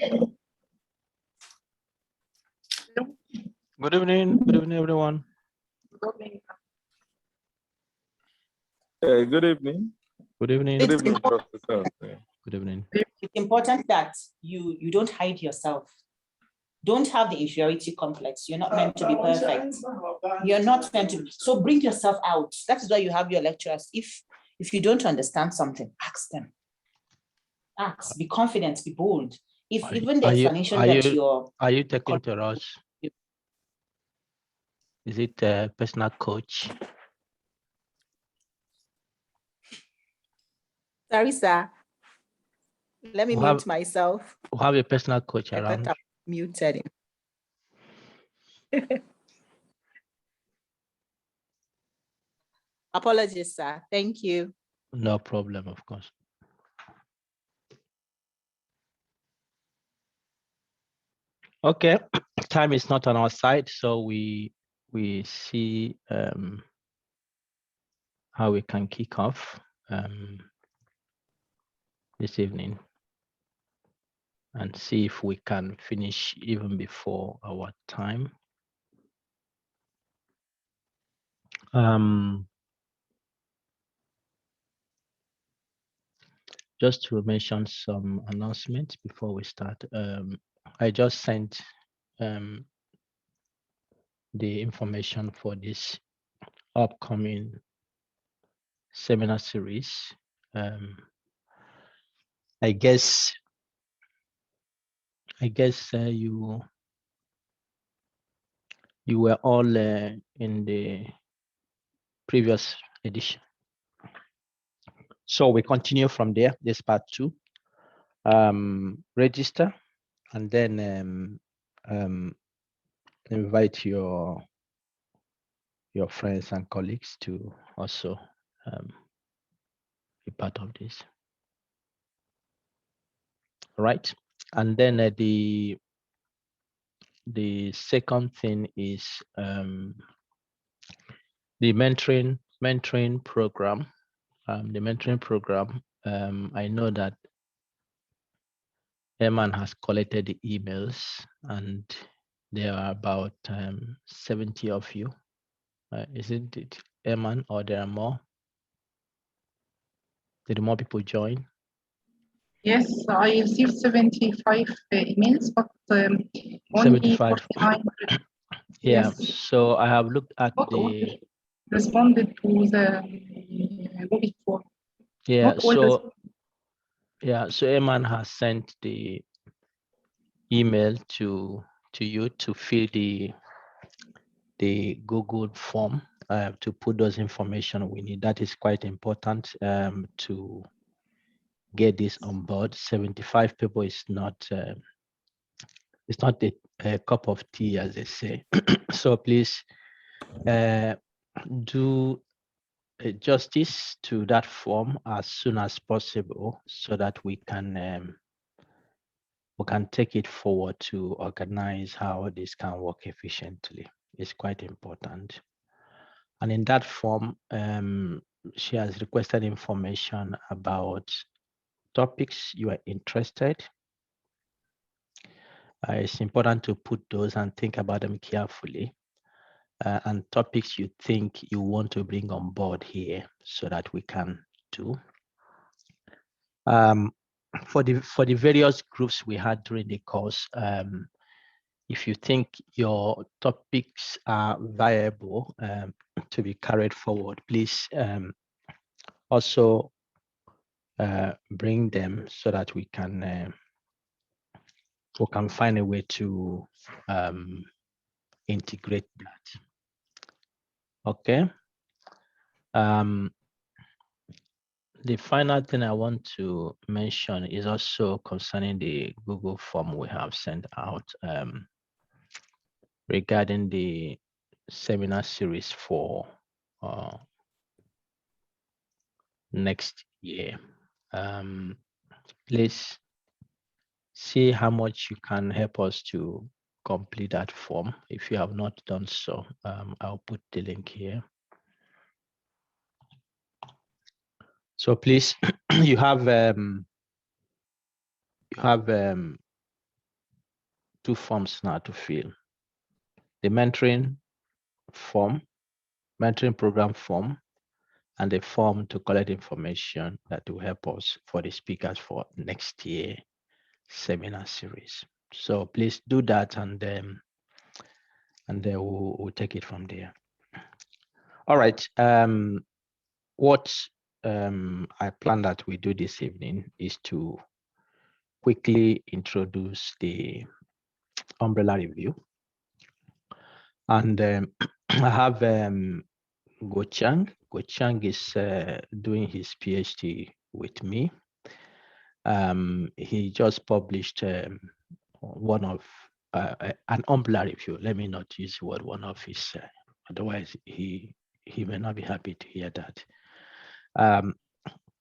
Good evening, everyone. Good evening. Good evening. Good evening, Professor. Good evening. It's important that you don't hide yourself. Don't have the inferiority complex. You're not meant to be perfect. You're not meant to. So bring yourself out. That is why you have your lecturers. If you don't understand something, ask them. Ask. Be confident. Be bold. If even the explanation that you're. Are you taking to us? Is it a personal coach? Sorry, sir. Let me mute myself. We'll have a personal coach around. I muted him. Apologies, sir. Thank you. No problem, of course. Okay, time is not on our side, so we see how we can kick off this evening and see if we can finish even before our time. Just to mention some announcements before we start. I just sent the information for this upcoming seminar series. I guess you were all in the previous edition. So we continue from there. This part 2. Register and then invite your friends and colleagues to also be part of this. Right, and then the second thing is the mentoring program. The mentoring program. I know that Eman has collected the emails, and there are about 70 of you. Isn't it, Eman, or there are more? Did more people join? Yes, I received 75 emails, but only 75. 49. Yeah, Yes. so I have looked at the responded to the Google form. Yeah, so Eman has sent the email to you to fill the Google form to put those information we need. That is quite important to get this on board. 75 people is not it's not a cup of tea, as they say. So please do justice to that form as soon as possible, so that we can take it forward to organize how this can work efficiently. It's quite important. And in that form, she has requested information about topics you are interested. It's important to put those and think about them carefully, and topics you think you want to bring on board here so that we can do. For the various groups we had during the course, if you think your topics are viable to be carried forward, please also bring them so that we can find a way to integrate that. Okay. The final thing I want to mention is also concerning the Google form we have sent out regarding the seminar series for next year. Please see how much you can help us to complete that form. If you have not done so, I'll put the link here. So please, you have two forms now to fill. The mentoring form, mentoring program form, and the form to collect information that will help us for the speakers for next year seminar series. So please do that, and then we'll take it from there. All right. What I plan that we do this evening is to quickly introduce the umbrella review. And I have Gochang. Gochang is doing his PhD with me. He just published one of an umbrella review. Let me not use the word one of his, otherwise he may not be happy to hear that.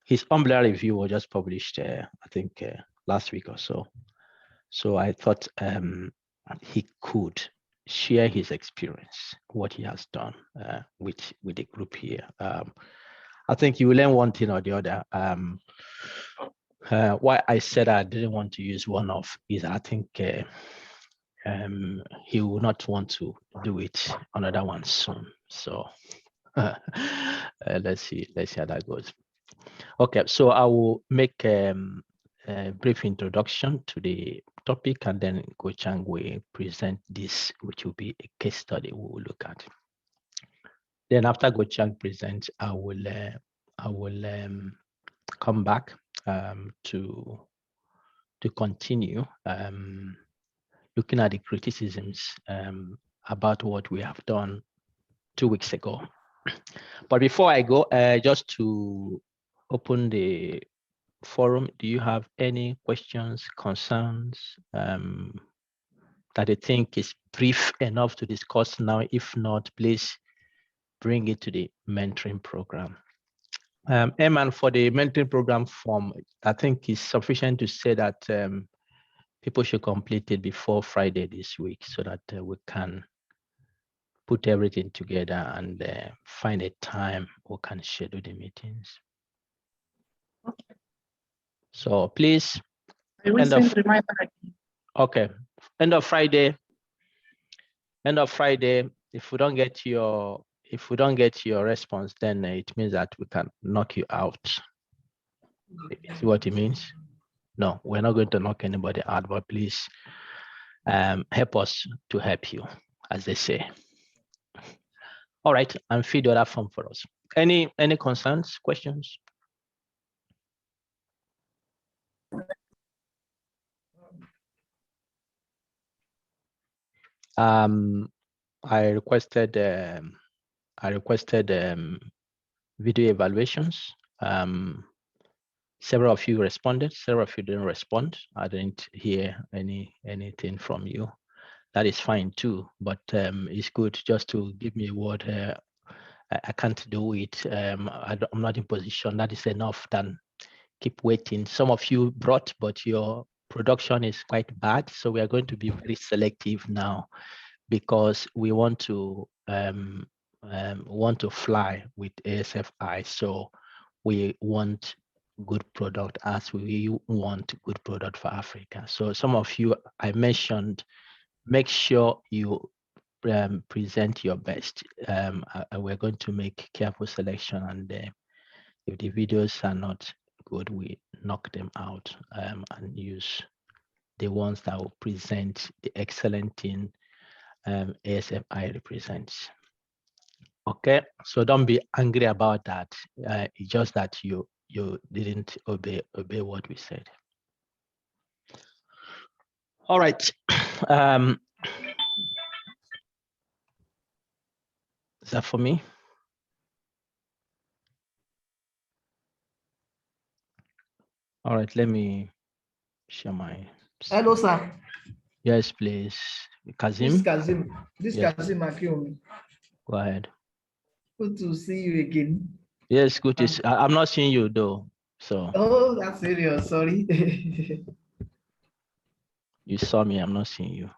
His umbrella review was just published, I think, last week or so. So I thought he could share his experience, what he has done with the group here. I think you will learn one thing or the other. Why I said I didn't want to use one of is I think he will not want to do it another one soon. So let's see how that goes. Okay, so I will make a brief introduction to the topic, and then Gochang will present this, which will be a case study we will look at. Then after Gochang presents, I will come back to continue looking at the criticisms about what we have done 2 weeks ago. But before I go, just to open the forum, do you have any questions, concerns that you think is brief enough to discuss now? If not, please bring it to the mentoring program. Eman, for the mentoring program form, I think it's sufficient to say that people should complete it before Friday this week so that we can put everything together and find a time we can schedule the meetings. Okay. So please, I will send reminder again. Okay, end of Friday. If we don't get your response, then it means that we can knock you out. See what it means? No, we're not going to knock anybody out, but please help us to help you, as they say. All right, and feed the other form for us. Any concerns, questions? I requested video evaluations. Several of you responded, several of you didn't respond. I didn't hear anything from you. That is fine too, but it's good just to give me a word. I can't do it. I'm not in position. That is enough. Then keep waiting. Some of you brought, but your production is quite bad. So we are going to be very selective now, because we want to fly with ASFI. So we want good product as we want good product for Africa. So some of you, I mentioned, make sure you present your best. We're going to make careful selection, and if the videos are not good, we knock them out and use the ones that will present the excellent thing ASFI represents. Okay, so don't be angry about that. It's just that you didn't obey what we said. All right. Is that for me? All right, let me share my. Hello, sir. Yes, please. Kazim. This Kazim. This Yes. Kazim Akiomi. Go ahead. Good to see you again. Yes, good to see. I'm not seeing you though. So. Oh, that's serious. Sorry. You saw me. I'm not seeing you.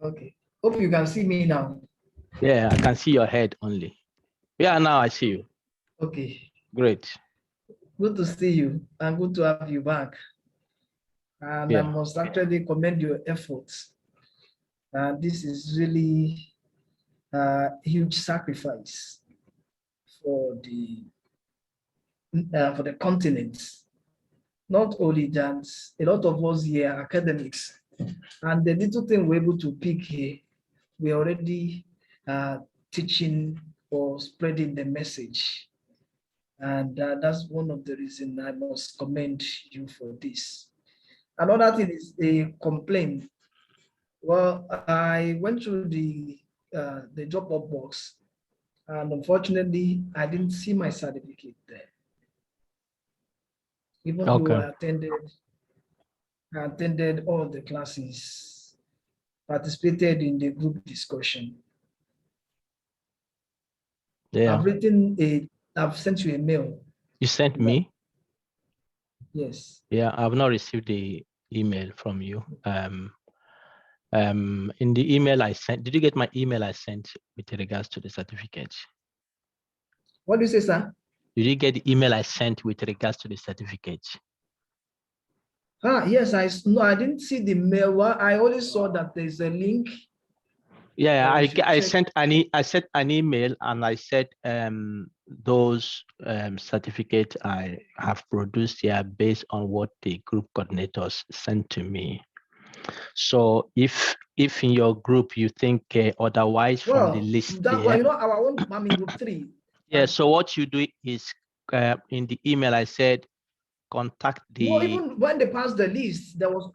Okay. Hope you can see me now. Yeah, I can see your head only. Yeah, now I see you. Okay. Great. Good to see you and good to have you back. And Yeah. I must actually commend your efforts And this is really a huge sacrifice for the continent. Not only that, a lot of us here are academics, and the little thing we're able to pick here, we're already teaching or spreading the message. And that's one of the reasons I must commend you for this. Another thing is a complaint. Well, I went through the drop-off box, and unfortunately, I didn't see my certificate there. Even though I attended all the classes, participated in the group discussion. Yeah. I've sent you a mail. You sent me? Yes. Yeah, I've not received the email from you. In the email I sent, did you get my email I sent with regards to the certificate? What do you say, sir? Did you get the email I sent with regards to the certificate? Yes, I didn't see the mail. I only saw that there's a link. Yeah, I sent an email and I said those certificates I have produced here based on what the group coordinators sent to me. So if in your group you think otherwise from the list there, well, you know, our own, I'm in group 3. Yeah, so what you do is in the email I said contact the even when they passed the list, there was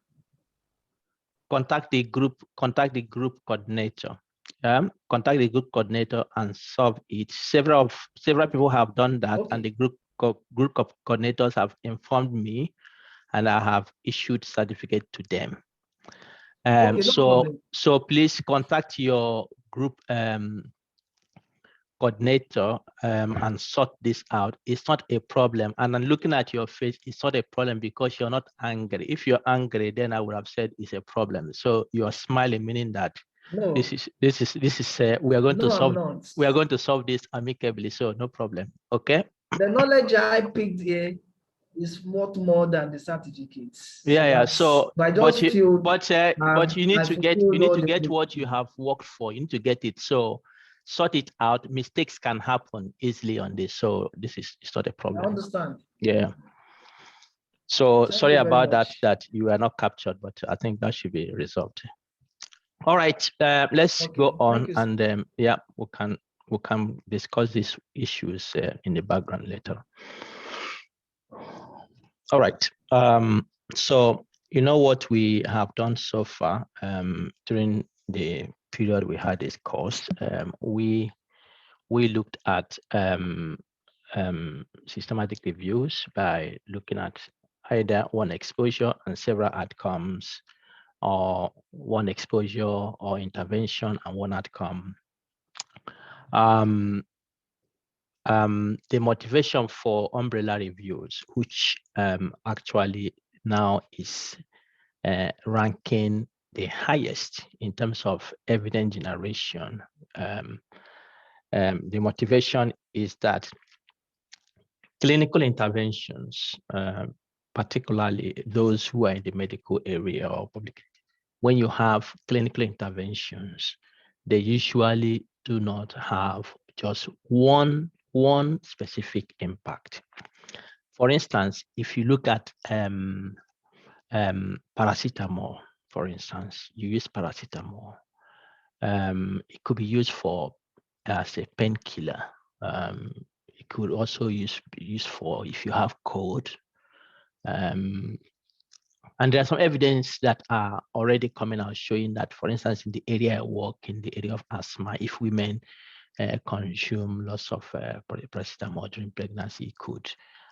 contact the group coordinator. Contact the group coordinator and solve it. Several people have done that, and the group of coordinators have informed me, and I have issued certificate to them. So please contact your group coordinator and sort this out. It's not a problem. And I'm looking at your face, it's not a problem because you're not angry. If you're angry, then I would have said it's a problem. So you're smiling, meaning that this is we are going to solve this amicably. So no problem. Okay. The knowledge I picked here is worth more than the certificates. Yeah. So but you need to get what you have worked for. You need to get it. So sort it out. Mistakes can happen easily on this. So it's not a problem. I understand. Yeah. So sorry about that you are not captured, but I think that should be resolved. All right, let's go on, and yeah, we can discuss these issues in the background later. All right. So you know what we have done so far during the period we had this course. We looked at systematic reviews by looking at either one exposure and several outcomes, or one exposure or intervention and one outcome. The motivation for umbrella reviews, which actually now is ranking the highest in terms of evidence generation. The motivation is that clinical interventions, particularly those who are in the medical area or public, when you have clinical interventions, they usually do not have just one specific impact. For instance, if you look at paracetamol, for instance, you use paracetamol. It could be used as a painkiller. It could also used for if you have cold. And there's some evidence that are already coming out showing that, for instance, in the area I work, in the area of asthma, if women consume lots of paracetamol during pregnancy, it could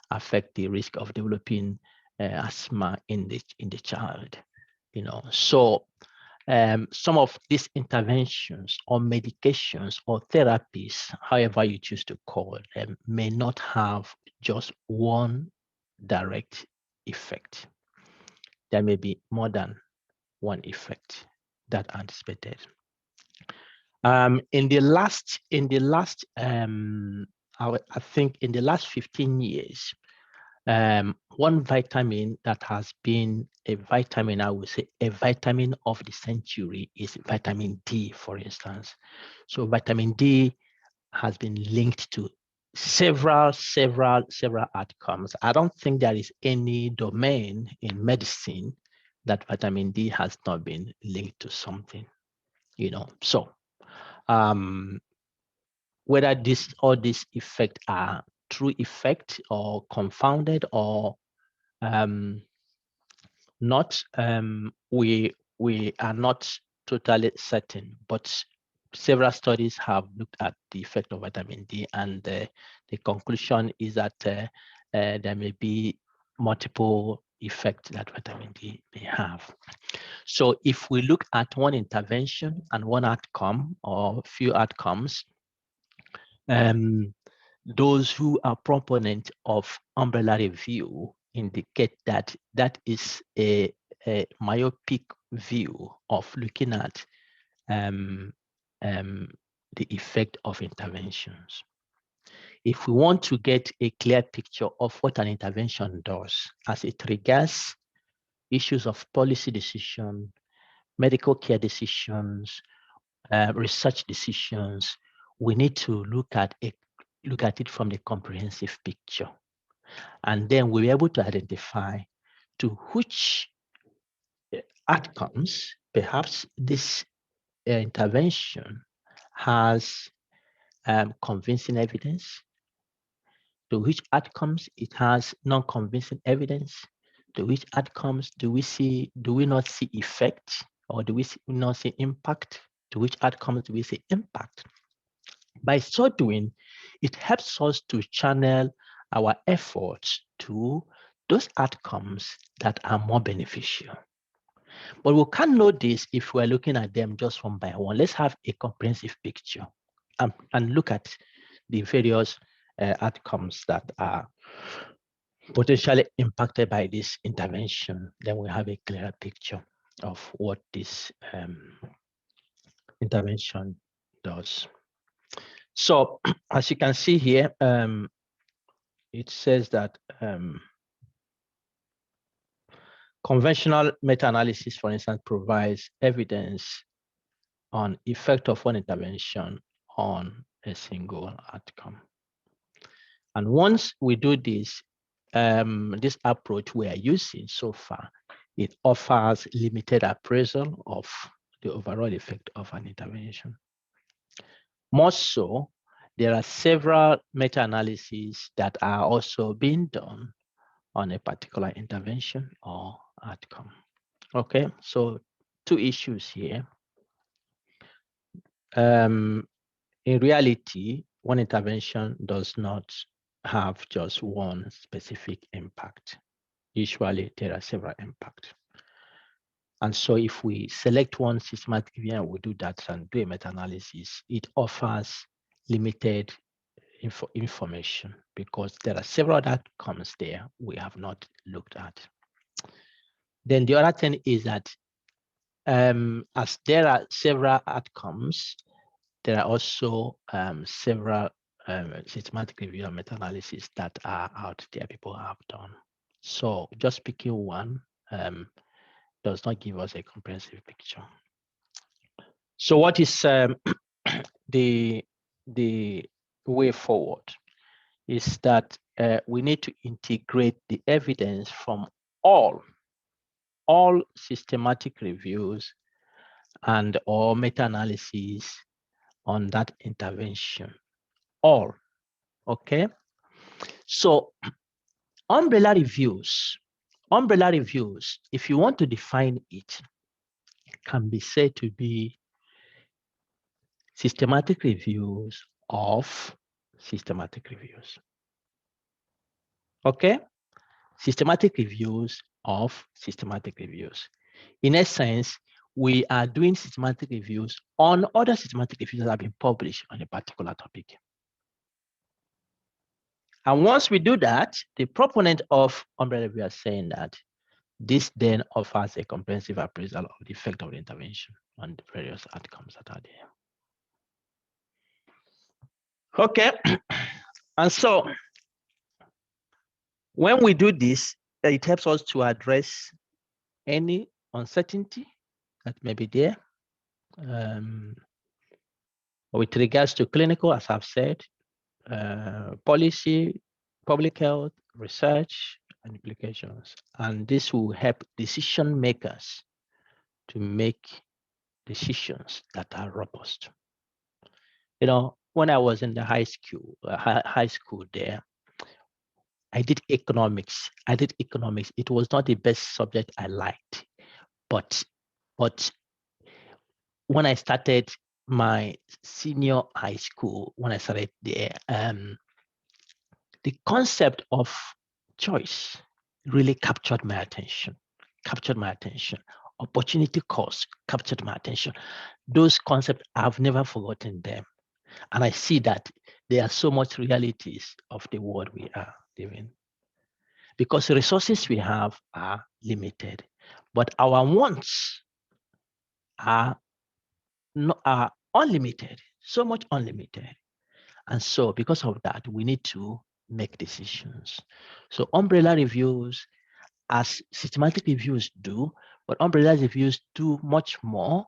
affect the risk of developing asthma in the child. You know, so some of these interventions or medications or therapies, however you choose to call them, may not have just one direct effect. There may be more than one effect that anticipated. In the last, I think in the last 15 years, One vitamin that has been a vitamin, I would say a vitamin of the century, is vitamin D, for instance. So vitamin D has been linked to several outcomes. I don't think there is any domain in medicine that vitamin D has not been linked to something, you know. So whether all these effects are true effect or confounded or not, we are not totally certain, but several studies have looked at the effect of vitamin D, and the conclusion is that there may be multiple effects that vitamin D may have. So if we look at one intervention and one outcome or few outcomes, those who are proponents of umbrella review indicate that that is a myopic view of looking at the effect of interventions. If we want to get a clear picture of what an intervention does as it regards issues of policy decision, medical care decisions, research decisions, we need to look at it from the comprehensive picture. And then we'll be able to identify to which outcomes perhaps this intervention has convincing evidence, to which outcomes it has non-convincing evidence, to which outcomes do we not see effect, or do we not see impact, to which outcomes do we see impact. By so doing, it helps us to channel our efforts to those outcomes that are more beneficial. But we can't know this if we're looking at them just one by one. Let's have a comprehensive picture and look at the various outcomes that are potentially impacted by this intervention. Then we have a clearer picture of what this intervention does. So as you can see here, it says that conventional meta-analysis, for instance, provides evidence on effect of one intervention on a single outcome. And once we do this, this approach we are using so far, it offers limited appraisal of the overall effect of an intervention. More so, there are several meta-analyses that are also being done on a particular intervention or outcome. Okay, so two issues here. In reality, one intervention does not have just one specific impact. Usually, there are several impacts. And so if we select one systematic review and we do that and do a meta-analysis, it offers limited information because there are several outcomes there we have not looked at. Then the other thing is that as there are several outcomes, there are also several systematic review and meta-analysis that are out there people have done. So just picking one does not give us a comprehensive picture. So what is the way forward is that we need to integrate the evidence from all systematic reviews and or meta-analysis on that intervention. All, okay? So umbrella reviews, if you want to define it, can be said to be systematic reviews of systematic reviews. Okay? Systematic reviews of systematic reviews. In essence, we are doing systematic reviews on other systematic reviews that have been published on a particular topic. And once we do that, the proponent of umbrella review are saying that this then offers a comprehensive appraisal of the effect of the intervention on the various outcomes that are there. Okay, and so When we do this, it helps us to address any uncertainty that may be there. With regards to clinical, as I've said, policy, public health, research, and implications. And this will help decision makers to make decisions that are robust. You know, when I was in the high school there, I did economics. It was not the best subject I liked, but when I started my senior high school, when I started there, the concept of choice really captured my attention. Opportunity cost captured my attention. Those concepts, I've never forgotten them. And I see that there are so much realities of the world we are living. Because the resources we have are limited, but our wants are unlimited, so much unlimited. And so because of that, we need to make decisions. So umbrella reviews, as systematic reviews do, but umbrella reviews do much more,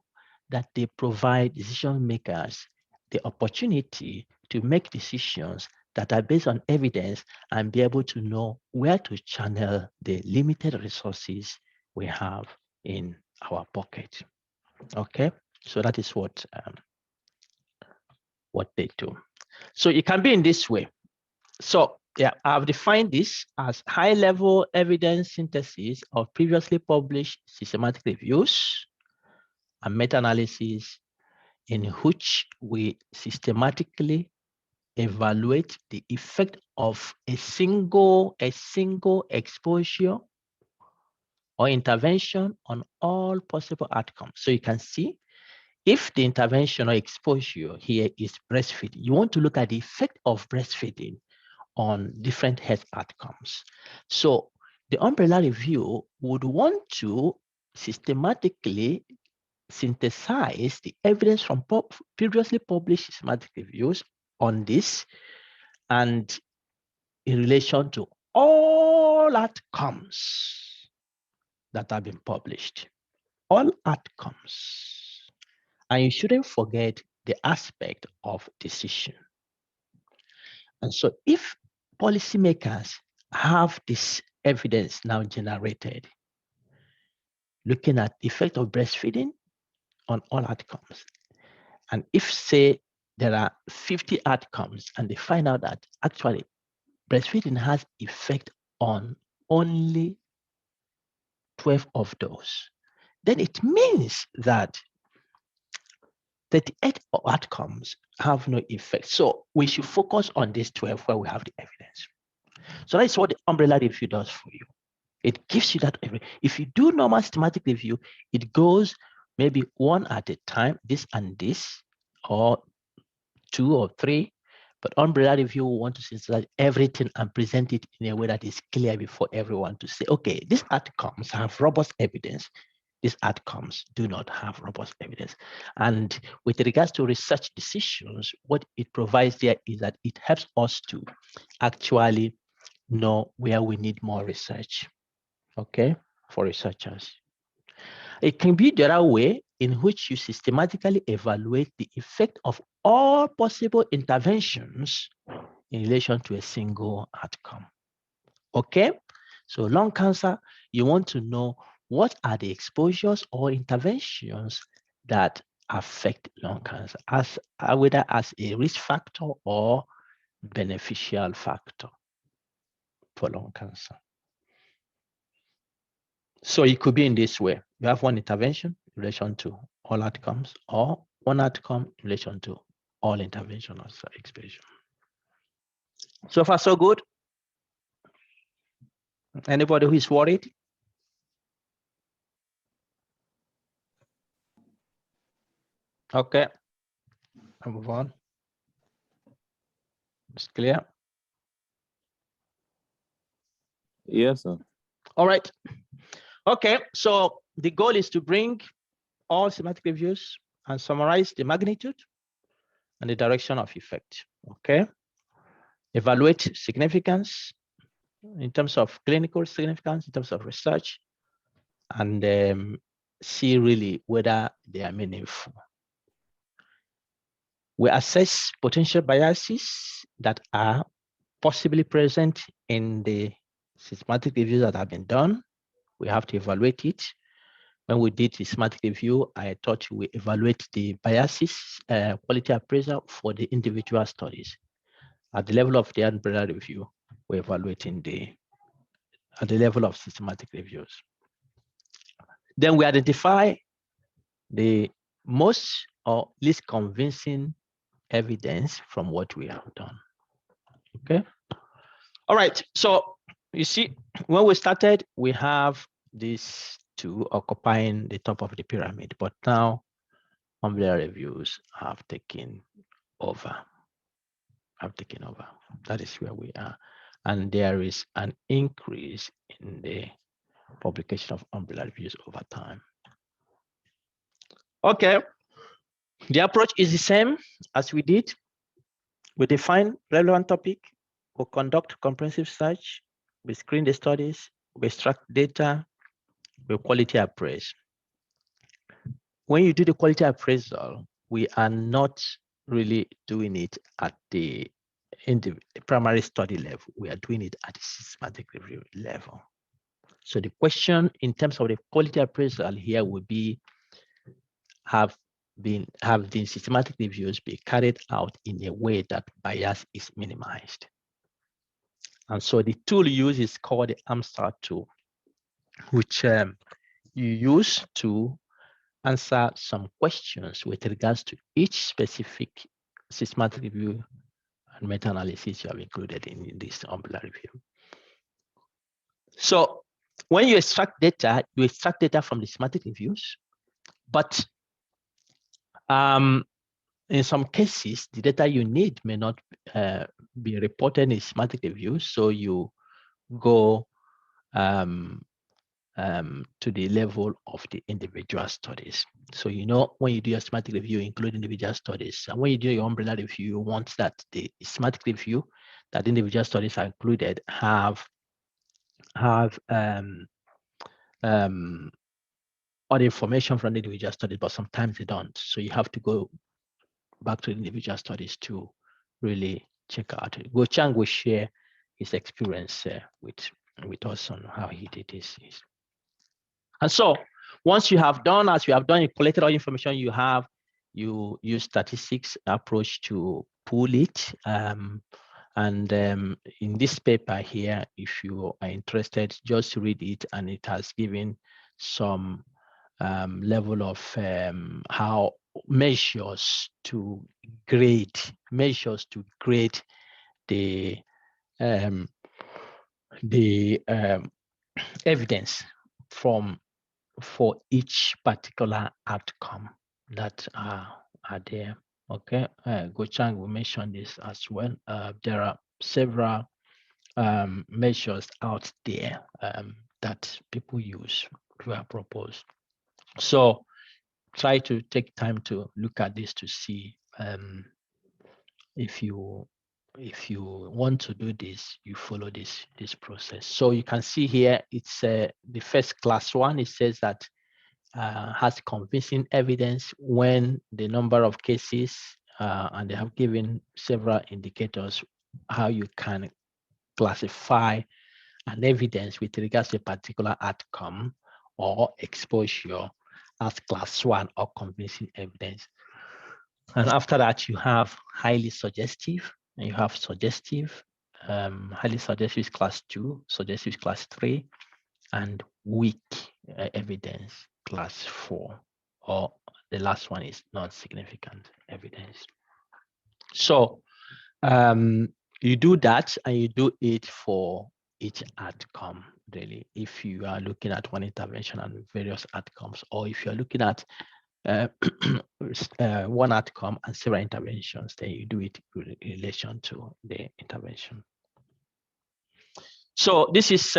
that they provide decision makers the opportunity to make decisions that are based on evidence and be able to know where to channel the limited resources we have in our pocket. Okay, so that is what they do. So it can be in this way. So yeah, I've defined this as high-level evidence synthesis of previously published systematic reviews and meta-analysis in which we systematically evaluate the effect of a single exposure or intervention on all possible outcomes. So you can see if the intervention or exposure here is breastfeeding, you want to look at the effect of breastfeeding on different health outcomes. So the umbrella review would want to systematically synthesize the evidence from previously published systematic reviews on this, and in relation to all outcomes that have been published, all outcomes. And you shouldn't forget the aspect of decision. And so if policymakers have this evidence now generated, looking at the effect of breastfeeding on all outcomes, and if, say, there are 50 outcomes and they find out that actually breastfeeding has effect on only 12 of those, then it means that 38 outcomes have no effect. So we should focus on these 12 where we have the evidence. So that's what the umbrella review does for you. It gives you that. If you do normal systematic review, it goes maybe one at a time, this and this, or 2 or 3. But umbrella review will want to synthesize everything and present it in a way that is clear before everyone to say, okay, these outcomes have robust evidence. These outcomes do not have robust evidence. And with regards to research decisions, what it provides there is that it helps us to actually know where we need more research, okay, for researchers. It can be the other way, in which you systematically evaluate the effect of all possible interventions in relation to a single outcome. Okay, so lung cancer, you want to know what are the exposures or interventions that affect lung cancer, as whether as a risk factor or beneficial factor for lung cancer. So it could be in this way. You have one intervention in relation to all outcomes, or one outcome in relation to all intervention or exposure. So far, so good. Anybody who is worried? Okay, I'll move on. It's clear. Yes, sir. All right. Okay, so the goal is to bring all systematic reviews and summarize the magnitude and the direction of effect. Okay. Evaluate significance, in terms of clinical significance, in terms of research, and see really whether they are meaningful. We assess potential biases that are possibly present in the systematic reviews that have been done. We have to evaluate it. When we did the systematic review, I thought we evaluate the biases, quality appraisal for the individual studies. At the level of the umbrella review, we're evaluating at the level of systematic reviews. Then we identify the most or least convincing evidence from what we have done. Okay. All right. So you see, when we started, we have these two occupying the top of the pyramid, but now umbrella reviews have taken over. That is where we are. And there is an increase in the publication of umbrella reviews over time. Okay. The approach is the same as we did. We define relevant topic, we conduct comprehensive search, we screen the studies, we extract data, we quality appraise. When you do the quality appraisal, we are not really doing it at the primary study level. We are doing it at the systematic review level. So the question in terms of the quality appraisal here would be, have the systematic reviews be carried out in a way that bias is minimized? And so the tool used is called the AMSTAR tool, which you use to answer some questions with regards to each specific systematic review and meta-analysis you have included in this umbrella review. So when you extract data from the systematic reviews, but in some cases, the data you need may not be reported in systematic reviews, so you go to the level of the individual studies. So when you do your systematic review, include individual studies, and when you do your umbrella review, you want that the systematic review that individual studies are included have all the information from the individual studies, but sometimes they don't. So you have to go back to the individual studies to really check out. Go Chang will share his experience with us on how he did this. And so once you have done, as you have done, you collected all information you have, you use statistics approach to pull it. In this paper here, if you are interested, just read it, and it has given some level of how measures to grade the evidence for each particular outcome that are there. Okay, Gochang will mention this as well. There are several measures out there that people use to propose. So try to take time to look at this to see if you want to do this, you follow this process. So you can see here, it's the first class one. It says that has convincing evidence when the number of cases, and they have given several indicators how you can classify an evidence with regards to a particular outcome or exposure as class one or convincing evidence. And after that, you have highly suggestive, and you have suggestive. Highly suggestive is class 2, suggestive is class 3, and weak evidence class 4, or the last one is non-significant evidence. So you do that, and you do it for each outcome, really. If you are looking at one intervention and various outcomes, or if you're looking at one outcome and several interventions, then you do it in relation to the intervention. So this is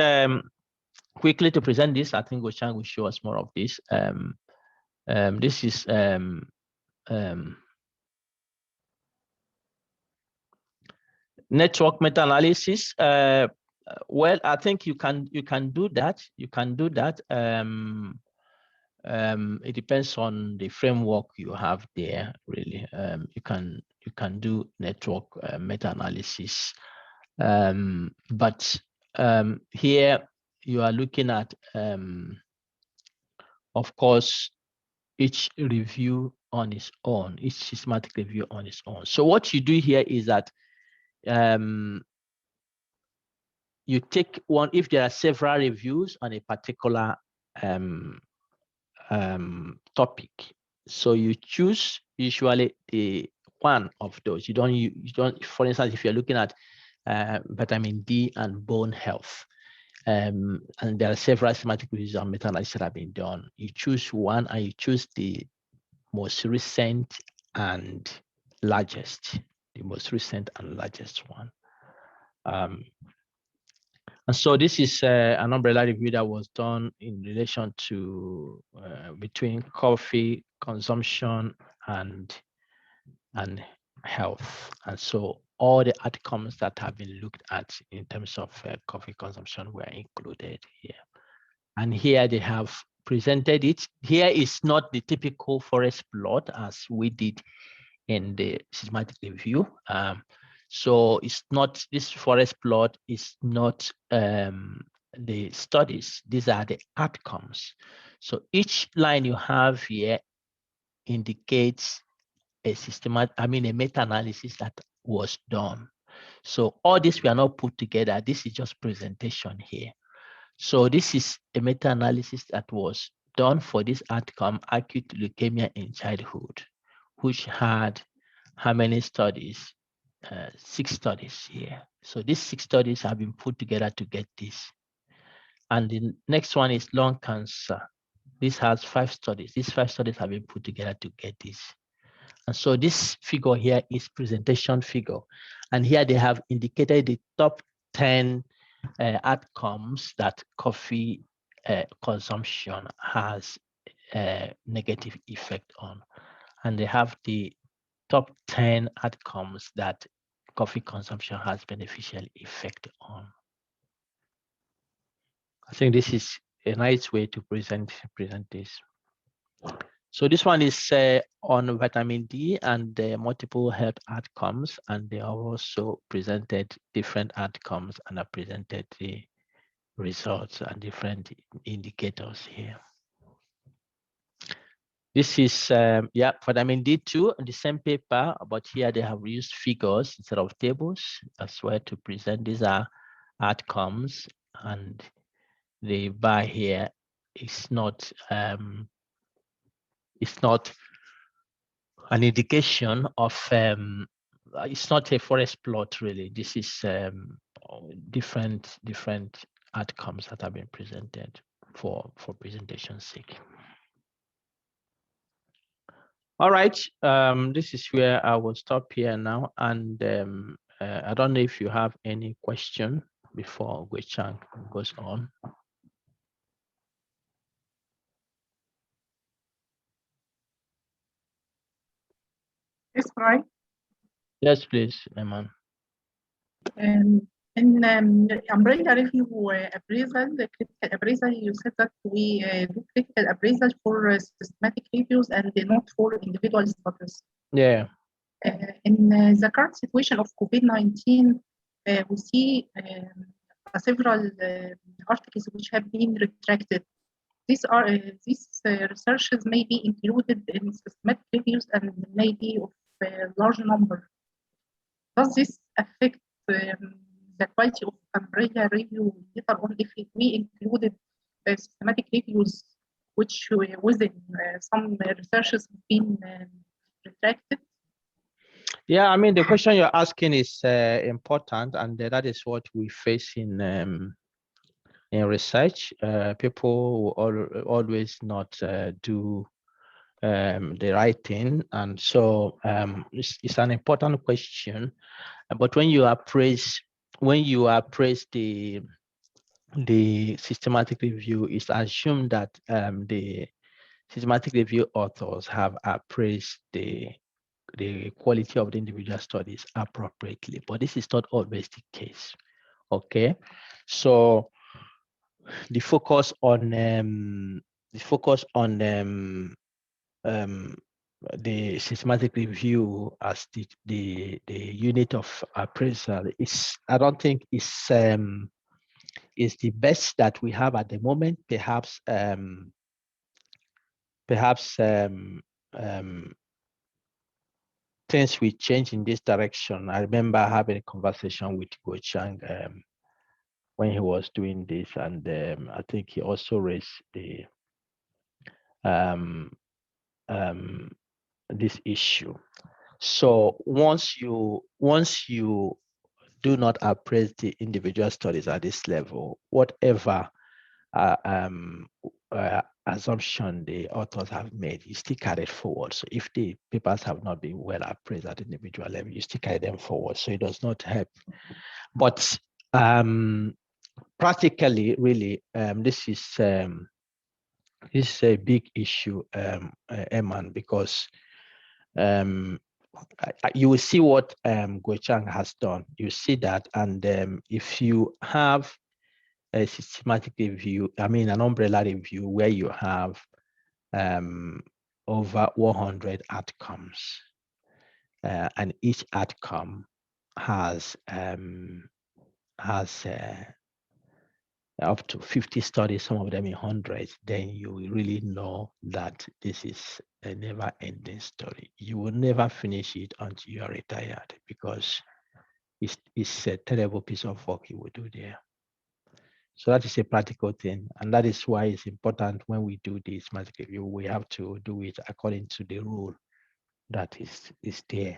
quickly to present this. I think Gochang will show us more of this. This is network meta-analysis. Well, I think you can do that. You can do that. It depends on the framework you have there. Really, you can do network meta-analysis, but here you are looking at, of course, each review on its own, each systematic review on its own. So what you do here is that you take one, if there are several reviews on a particular topic. So you choose usually the one of those. You don't, for instance, if you're looking at vitamin D and bone health, and there are several systematic reviews on meta-analysis that have been done. You choose one and you choose the most recent and largest, the most recent and largest one. And so this is an umbrella review that was done in relation to between coffee consumption and health. And so all the outcomes that have been looked at in terms of coffee consumption were included here. And here they have presented it. Here is not the typical forest plot as we did in the systematic review. So it's not, this forest plot is not the studies, these are the outcomes. So each line you have here indicates a a meta-analysis that was done. So all this we are not put together, this is just presentation here. So this is a meta-analysis that was done for this outcome, acute leukemia in childhood, which had how many studies? 6 studies here. So these 6 studies have been put together to get this. And the next one is lung cancer. This has 5 studies. These 5 studies have been put together to get this. And so this figure here is presentation figure. And here they have indicated the top 10 outcomes that coffee consumption has a negative effect on. And they have the top 10 outcomes that coffee consumption has beneficial effect on. I think this is a nice way to present this. So this one is on vitamin D and the multiple health outcomes, and they have also presented different outcomes and have presented the results and different indicators here. This is, vitamin D2 in the same paper, but here they have used figures instead of tables as well to present. These are outcomes, and the bar here is not an indication of, it's not a forest plot really. This is different outcomes that have been presented for presentation's sake. All right, this is where I will stop here now. And I don't know if you have any question before Guichang goes on. Yes, right. Yes, please, Eman. In umbrella review appraisal, the critical appraisal, you said that we do critical appraisal for systematic reviews and not for individual studies. Yeah. In the current situation of COVID-19, we see several articles which have been retracted. These researches may be included in systematic reviews and may be of a large number. Does this affect the quality of umbrella review later on if we included systematic reviews which within some researches have been retracted? Yeah, I mean, the question you're asking is important, and that is what we face in research. People will always not do the right thing, and so it's an important question. But when you appraise the systematic review, it's assumed that the systematic review authors have appraised the quality of the individual studies appropriately, but this is not always the case. Okay, so the focus on the systematic review as the unit of appraisal is, I don't think is the best that we have at the moment. Perhaps things will change in this direction. I remember having a conversation with Go Chang when he was doing this, and I think he also raised the this issue. So once you do not appraise the individual studies at this level, whatever assumption the authors have made, you still carry it forward. So if the papers have not been well appraised at individual level, you still carry them forward. So it does not help. But practically, really, this is a big issue, Eman, because you will see what Gochang has done. You see that, and if you have a systematic review, I mean an umbrella review where you have over 100 outcomes, and each outcome has up to 50 studies, some of them in hundreds, then you will really know that this is a never-ending story. You will never finish it until you are retired, because it's a terrible piece of work you will do there. So that is a practical thing, and that is why it's important when we do this systematic review, we have to do it according to the rule that is there.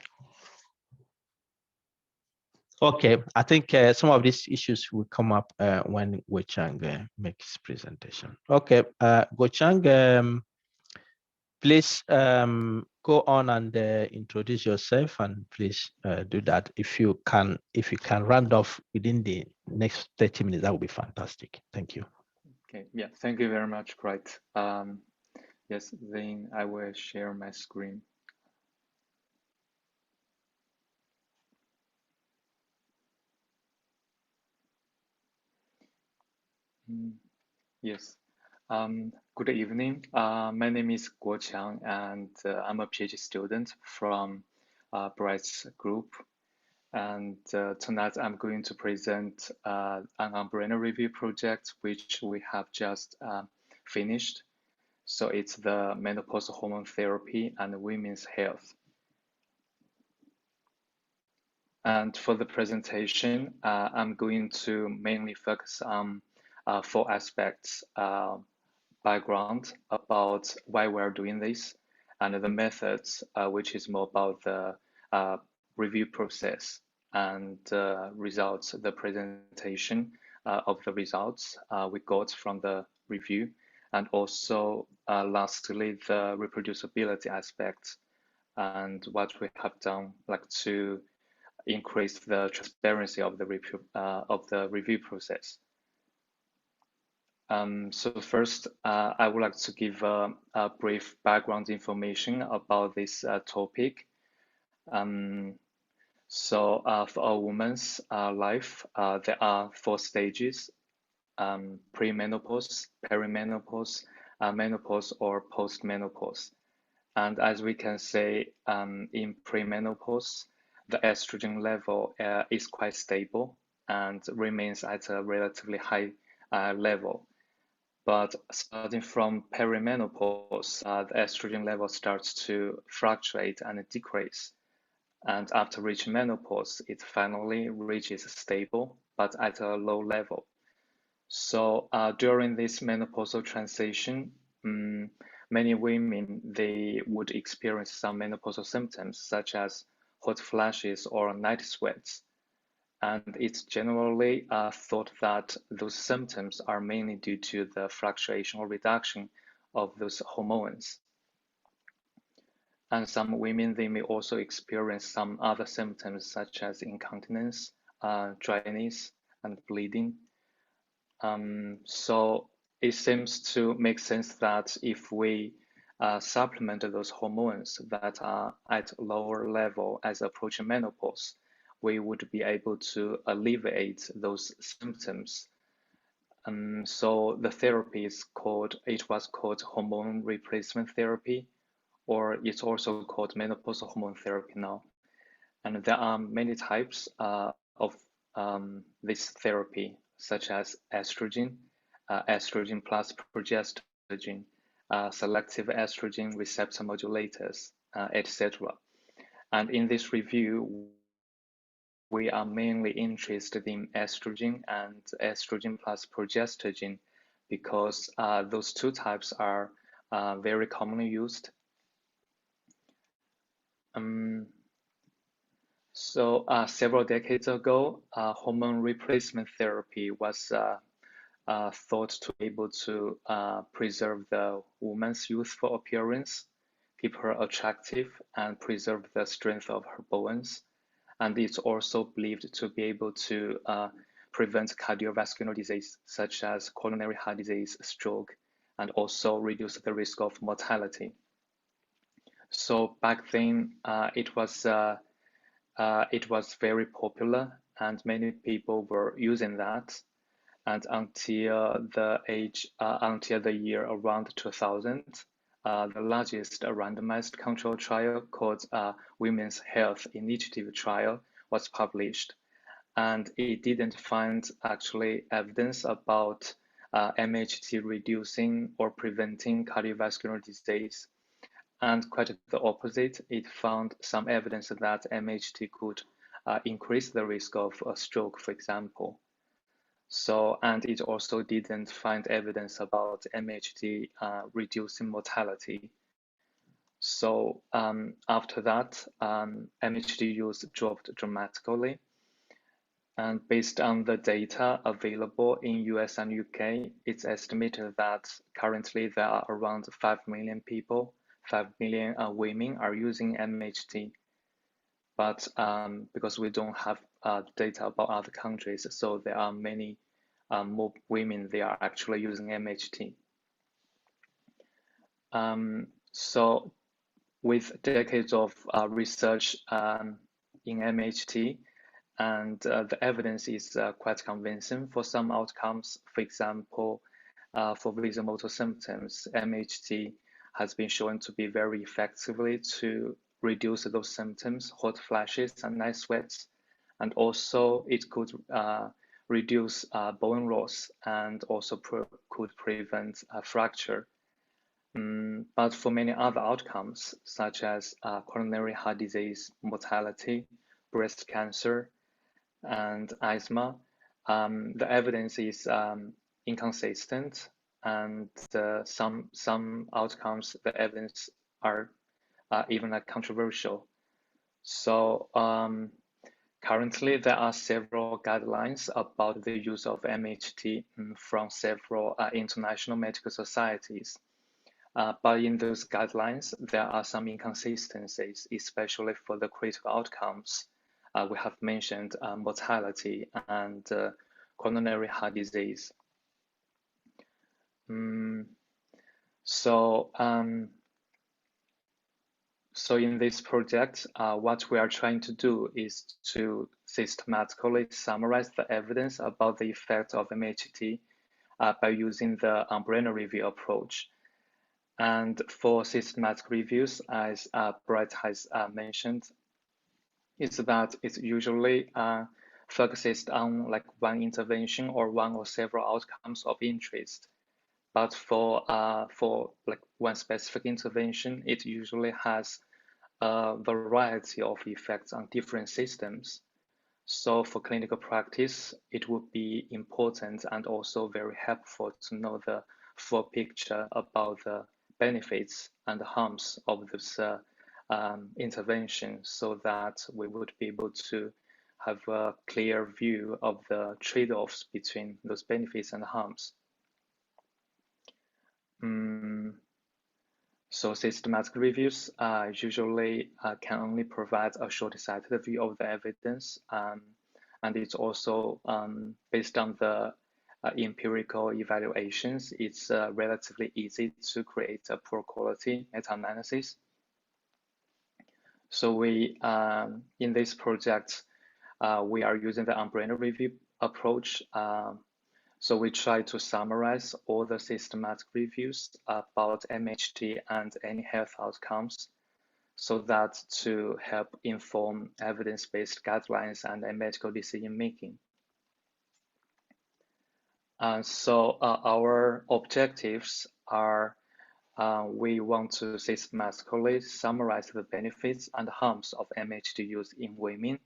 Okay, I think some of these issues will come up when Gochang makes presentation. Okay, Gochang, please go on and introduce yourself, and please do that. If you can round off within the next 30 minutes, that would be fantastic. Thank you. Okay, yeah, thank you very much, Bright. Yes, then I will share my screen. Yes. Good evening. My name is Guo Qiang, and I'm a PhD student from Bright's group. And tonight I'm going to present an umbrella review project which we have just finished. So it's the menopausal hormone therapy and women's health. And for the presentation, I'm going to mainly focus on 4 aspects: background about why we're doing this, and the methods, which is more about the review process, and results, the presentation of the results we got from the review, and also lastly the reproducibility aspect and what we have done, like to increase the transparency of the review process. So first, I would like to give a brief background information about this topic. So for a woman's life, there are 4 stages: premenopause, perimenopause, menopause, or postmenopause. And as we can say, in premenopause, the estrogen level is quite stable and remains at a relatively high level. But starting from perimenopause, the estrogen level starts to fluctuate and decrease. And after reaching menopause, it finally reaches stable, but at a low level. So during this menopausal transition, many women, they would experience some menopausal symptoms such as hot flashes or night sweats. And it's generally thought that those symptoms are mainly due to the fluctuation or reduction of those hormones. And some women, they may also experience some other symptoms such as incontinence, dryness, and bleeding. So it seems to make sense that if we supplement those hormones that are at lower level as approaching menopause, we would be able to alleviate those symptoms. So the therapy is was called hormone replacement therapy, or it's also called menopausal hormone therapy now. And there are many types of this therapy, such as estrogen, estrogen plus progesterone, selective estrogen receptor modulators, etc. And in this review, we are mainly interested in estrogen and estrogen plus progesterone because those two types are very commonly used. So several decades ago, hormone replacement therapy was thought to be able to preserve the woman's youthful appearance, keep her attractive, and preserve the strength of her bones. And it's also believed to be able to prevent cardiovascular disease, such as coronary heart disease, stroke, and also reduce the risk of mortality. So back then, it was very popular, and many people were using that. And until the year around 2000, the largest randomized control trial called Women's Health Initiative Trial was published. And it didn't find actually evidence about MHT reducing or preventing cardiovascular disease. And quite the opposite, it found some evidence that MHT could increase the risk of a stroke, for example. So, and it also didn't find evidence about MHT reducing mortality. So after that, MHT use dropped dramatically. And based on the data available in US and UK, it's estimated that currently there are around 5 million people, 5 million women are using MHT. But because we don't have data about other countries, so there are many more women, they are actually using MHT. So with decades of research in MHT, and the evidence is quite convincing for some outcomes. For example, for vasomotor symptoms, MHT has been shown to be very effectively to reduce those symptoms, hot flashes and night sweats. And also it could reduce bone loss and also could prevent a fracture. But for many other outcomes, such as coronary heart disease, mortality, breast cancer, and asthma, the evidence is inconsistent, and some outcomes, the evidence are even controversial. So currently, there are several guidelines about the use of MHT from several international medical societies. But in those guidelines, there are some inconsistencies, especially for the critical outcomes. We have mentioned mortality and coronary heart disease. So in this project, what we are trying to do is to systematically summarize the evidence about the effect of MHT by using the umbrella review approach. And for systematic reviews, as Brett has mentioned, is that it's usually focuses on like one intervention or one or several outcomes of interest. But for like one specific intervention, it usually has a variety of effects on different systems. So for clinical practice, it would be important and also very helpful to know the full picture about the benefits and harms of this intervention, so that we would be able to have a clear view of the trade-offs between those benefits and harms. So systematic reviews usually can only provide a short-sighted view of the evidence, and it's also based on the empirical evaluations. It's relatively easy to create a poor quality meta-analysis. So we, in this project, we are using the umbrella review approach. So we try to summarize all the systematic reviews about MHT and any health outcomes, so that to help inform evidence-based guidelines and medical decision making. So our objectives are, we want to systematically summarize the benefits and harms of MHT use in women,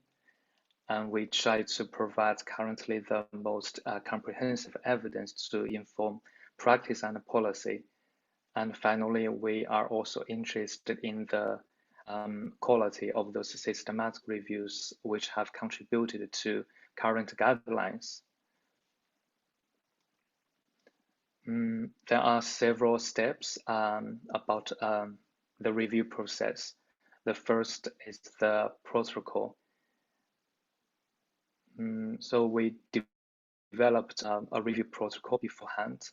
and we try to provide currently the most comprehensive evidence to inform practice and policy. And finally, we are also interested in the quality of those systematic reviews which have contributed to current guidelines. There are several steps about the review process. The first is the protocol. So we developed a review protocol beforehand.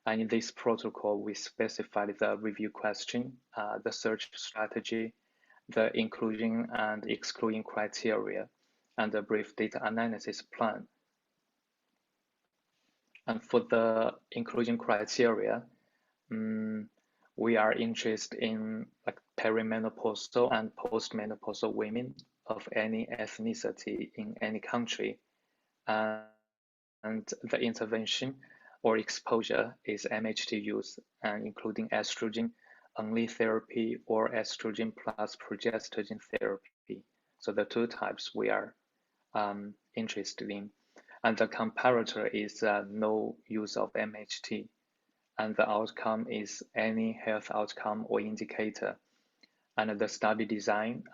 And in this protocol, we specified the review question, the search strategy, the inclusion and exclusion criteria, and a brief data analysis plan. And for the inclusion criteria, we are interested in like perimenopausal and postmenopausal women of any ethnicity in any country. And the intervention or exposure is MHT use, and including estrogen only therapy or estrogen plus progestogen therapy. So the two types we are interested in. And the comparator is no use of MHT. And the outcome is any health outcome or indicator. And the study design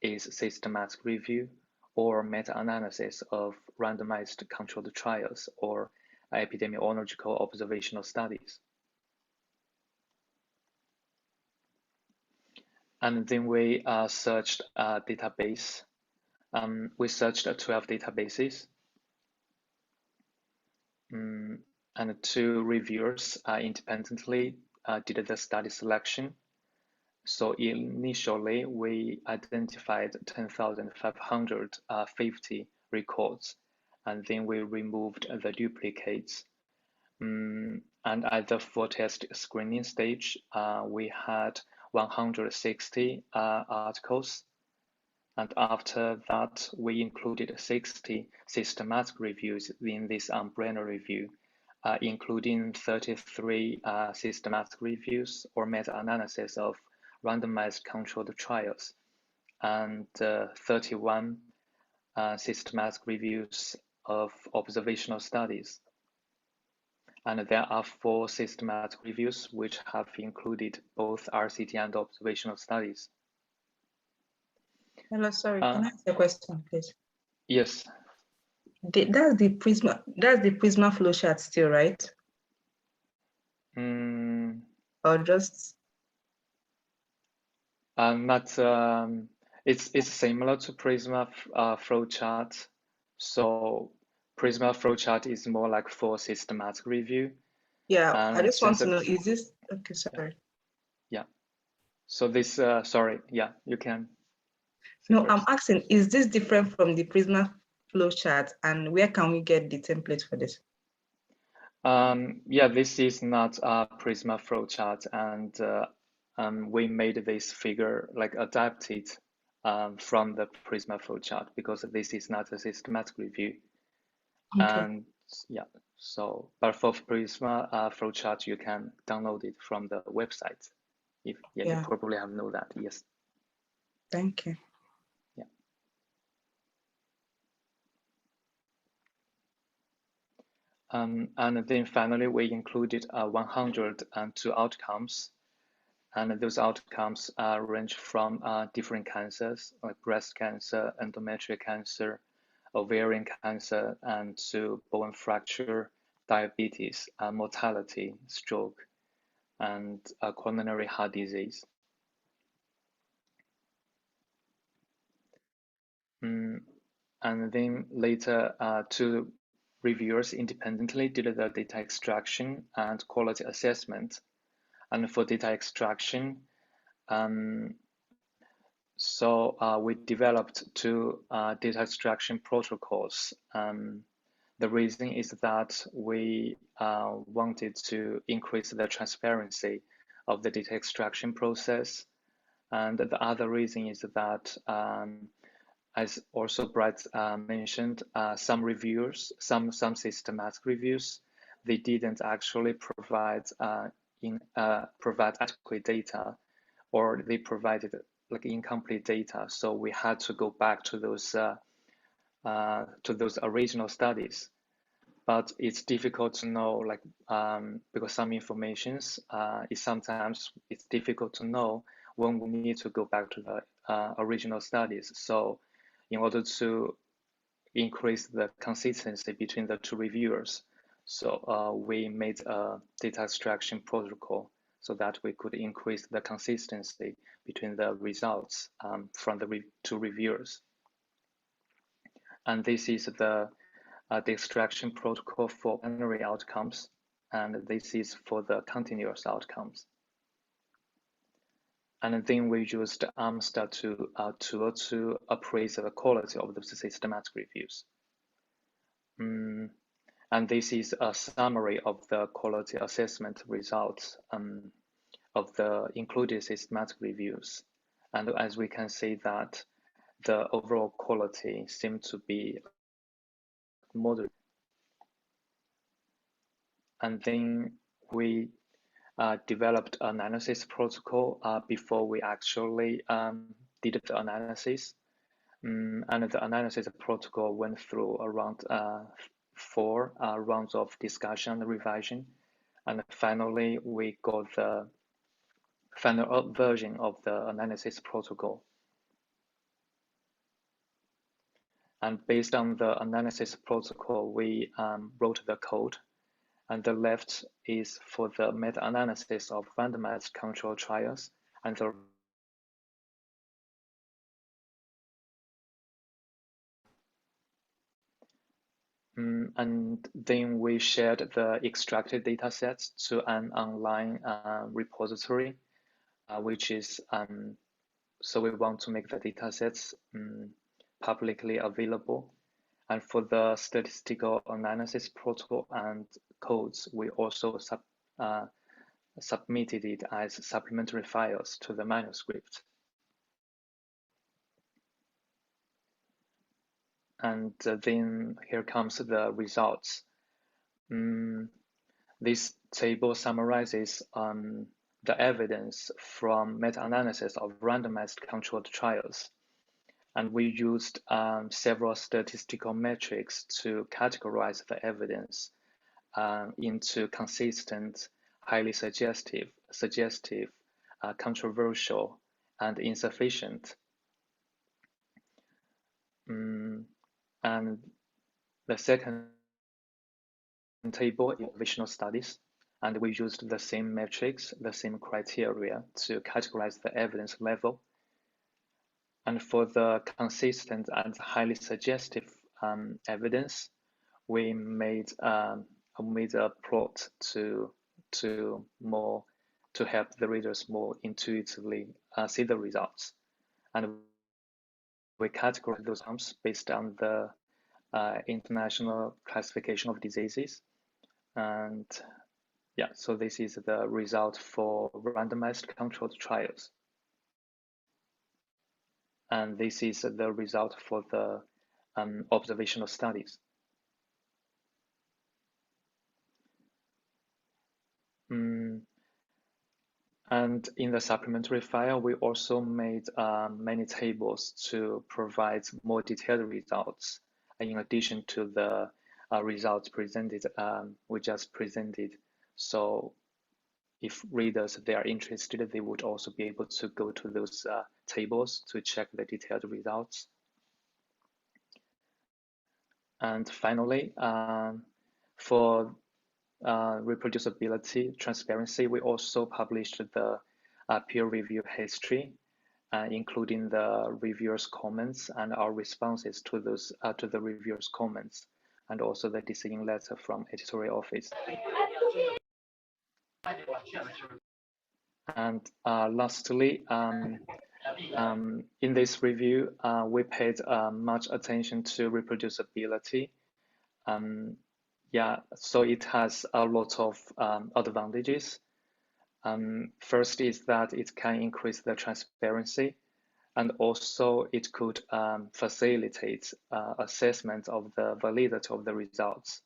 is systematic review or meta-analysis of randomized controlled trials or epidemiological observational studies. And then we searched a database. We searched 12 databases. And 2 reviewers independently did the study selection. So initially, we identified 10,550 records, and then we removed the duplicates. And at the full test screening stage, we had 160 articles. And after that, we included 60 systematic reviews in this umbrella review, including 33 systematic reviews or meta-analysis of randomized controlled trials, and 31 systematic reviews of observational studies. And there are 4 systematic reviews which have included both RCT and observational studies. Hello, sorry, can I ask a question, please? Yes. That's the Prisma Flowchart still, right? Or just not it's similar to Prisma Flowchart. So Prisma Flowchart is more like for systematic review. Yeah, and I just want to know, is this okay? Sorry. Yeah. So this sorry, yeah, you can. No, I'm asking, is this different from the Prisma Flowchart, and where can we get the template for this? Yeah, this is not a Prisma Flowchart, and we made this figure like adapted from the Prisma Flowchart because this is not a systematic review. Okay. And yeah, so but for Prisma Flowchart, you can download it from the website. If yeah, you probably have known that. Yes. Thank you. Yeah. And then finally, we included 102 outcomes. And those outcomes range from different cancers, like breast cancer, endometrial cancer, ovarian cancer, and to bone fracture, diabetes, mortality, stroke, and coronary heart disease. And then later, 2 reviewers independently did the data extraction and quality assessment. And for data extraction, So we developed two data extraction protocols. The reason is that we wanted to increase the transparency of the data extraction process. And the other reason is that, as also Brett mentioned, some reviewers, some systematic reviews, they didn't actually provide adequate data, or they provided like incomplete data. So we had to go back to those original studies. But it's difficult to know, like because some informations sometimes it's difficult to know when we need to go back to the original studies. So in order to increase the consistency between the two reviewers, so we made a data extraction protocol so that we could increase the consistency between the results from the two reviewers. And this is the extraction protocol for binary outcomes, and this is for the continuous outcomes. And then we used AMSTA tool to appraise the quality of the systematic reviews. And this is a summary of the quality assessment results of the included systematic reviews. And as we can see that the overall quality seemed to be moderate. And then we developed an analysis protocol before we actually did the analysis. And the analysis protocol went through around 4 rounds of discussion and revision. And finally, we got the final version of the analysis protocol. And based on the analysis protocol, we wrote the code. And the left is for the meta-analysis of randomized control trials, and the and then we shared the extracted data sets to an online repository, which is so we want to make the data sets publicly available. And for the statistical analysis protocol and codes, we also submitted it as supplementary files to the manuscript. And then here comes the results. This table summarizes the evidence from meta-analysis of randomized controlled trials. And we used several statistical metrics to categorize the evidence into consistent, highly suggestive, controversial, and insufficient. And the second table is observational studies, and we used the same metrics, the same criteria to categorize the evidence level. And for the consistent and highly suggestive evidence, we made a plot to help the readers more intuitively see the results. And we categorize those outcomes based on the International Classification of Diseases. And yeah, so this is the result for randomized controlled trials. And this is the result for the observational studies. And in the supplementary file, we also made many tables to provide more detailed results, in addition to the results presented, we just presented. So if readers, they are interested, they would also be able to go to those tables to check the detailed results. And finally, for reproducibility, transparency, we also published the peer review history, including the reviewers' comments and our responses to those to the reviewers' comments, and also the decision letter from editorial office. And lastly, In this review, we paid much attention to reproducibility. Yeah, so it has a lot of advantages. First is that it can increase the transparency, and also it could facilitate assessment of the validity of the results.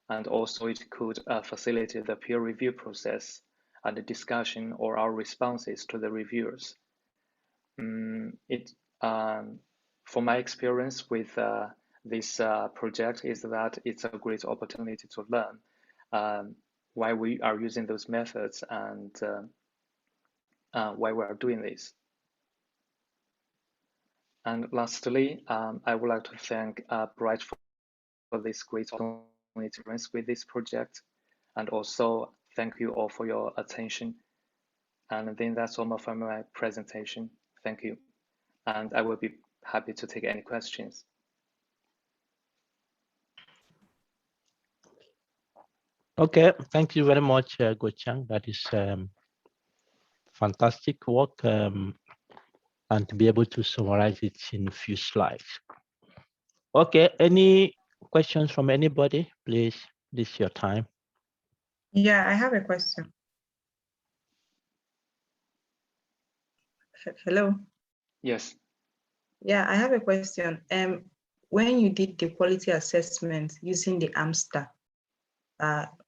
And also it could facilitate the peer review process and the discussion or our responses to the reviewers. For my experience with this project is that it's a great opportunity to learn why we are using those methods and why we are doing this. And lastly, I would like to thank Bright for this great opportunity with this project, and also thank you all for your attention. And then that's all for my presentation. Thank you. And I will be happy to take any questions. Okay, thank you very much, Gochang. That is fantastic work, and to be able to summarize it in a few slides. Okay, any questions from anybody? Please, this is your time. Yeah, I have a question. Hello. Yes. Yeah, I have a question. When you did the quality assessment using the AMSTA,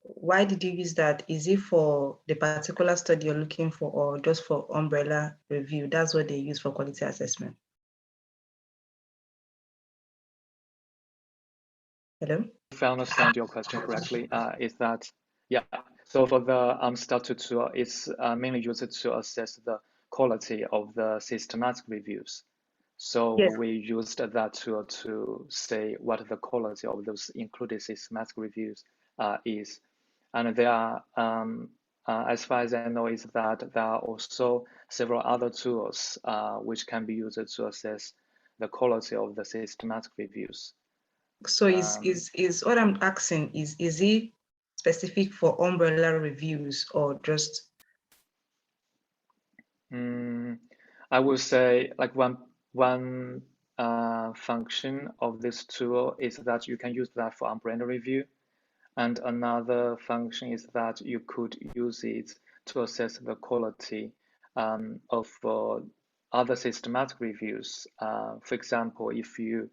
why did you use that? Is it for the particular study you're looking for, or just for umbrella review? That's what they use for quality assessment. Hello? If I understand your question correctly, is that, yeah, so for the AMSTA tool, it's mainly used to assess the quality of the systematic reviews. So Yes. we used that tool to say what the quality of those included systematic reviews is. And there are, as far as I know, is that there are also several other tools which can be used to assess the quality of the systematic reviews. So is what I'm asking is it specific for umbrella reviews or just? I would say like one function of this tool is that you can use that for umbrella review, and another function is that you could use it to assess the quality of other systematic reviews. For example, if you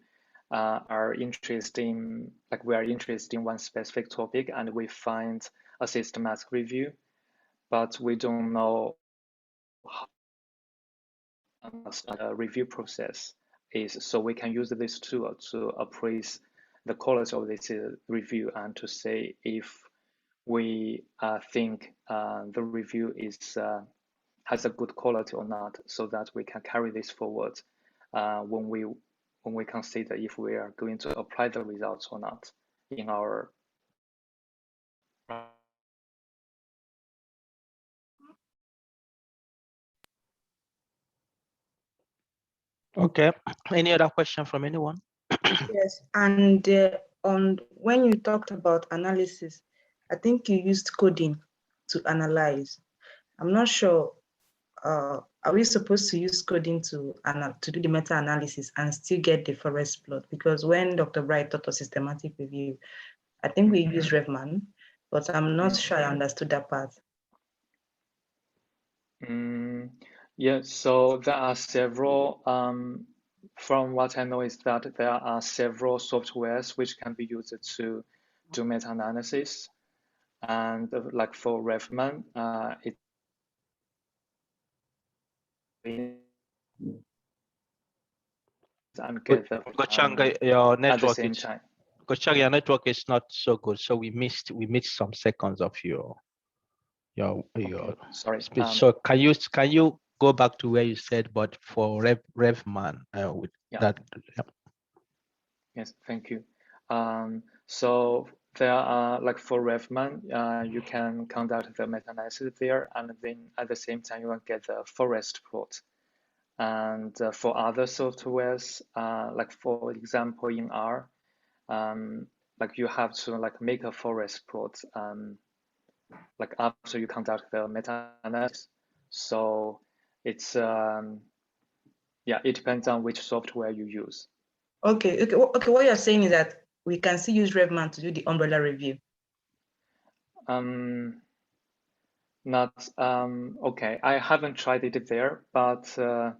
are interested in, like we are interested in one specific topic and we find a systematic review, but we don't know how the review process is, so we can use this tool to appraise the quality of this review and to say if we think the review is has a good quality or not, so that we can carry this forward when we consider if we are going to apply the results or not in our. Okay, any other question from anyone? Yes, and on when you talked about analysis, I think you used coding to analyze. I'm not sure. Are we supposed to use coding to do the meta-analysis and still get the forest plot? Because when Dr. Bright taught us systematic review, I think we use Revman, but I'm not sure I understood that part. Yeah, so there are several, from what I know is that there are several softwares which can be used to do meta-analysis. And like for Revman, it and get the your network at the same is, time. Gochang, your network is not so good, so we missed some seconds of your Sorry. speech. So can you go back to where you said, but for Revman with that? Yeah. Yes, thank you. So there are, like for Revman, you can conduct the meta-analysis there, and then at the same time you will get the forest plot. And for other softwares, like for example in R, like you have to like make a forest plot, like after you conduct the meta-analysis. So it's yeah, it depends on which software you use. Okay. Okay. What you're saying is that we can still use RevMan to do the umbrella review. Not okay. I haven't tried it there, but I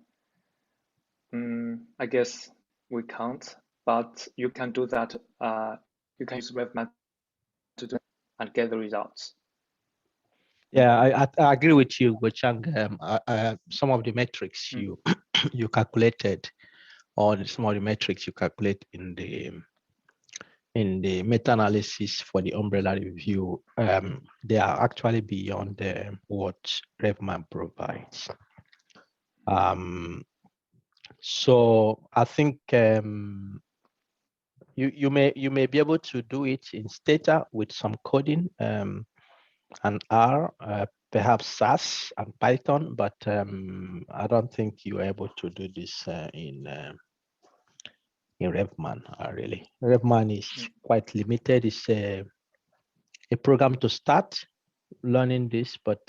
guess we can't. But you can do that. You can use RevMan to do and get the results. Yeah, I agree with you, Gochang. Some of the metrics you you calculated, or some of the metrics you calculate in the meta-analysis for the umbrella review, they are actually beyond what RevMan provides. So I think you may be able to do it in Stata with some coding and R, perhaps SAS and Python, but I don't think you're able to do this in RevMan. Really, RevMan is quite limited. It's a program to start learning this, but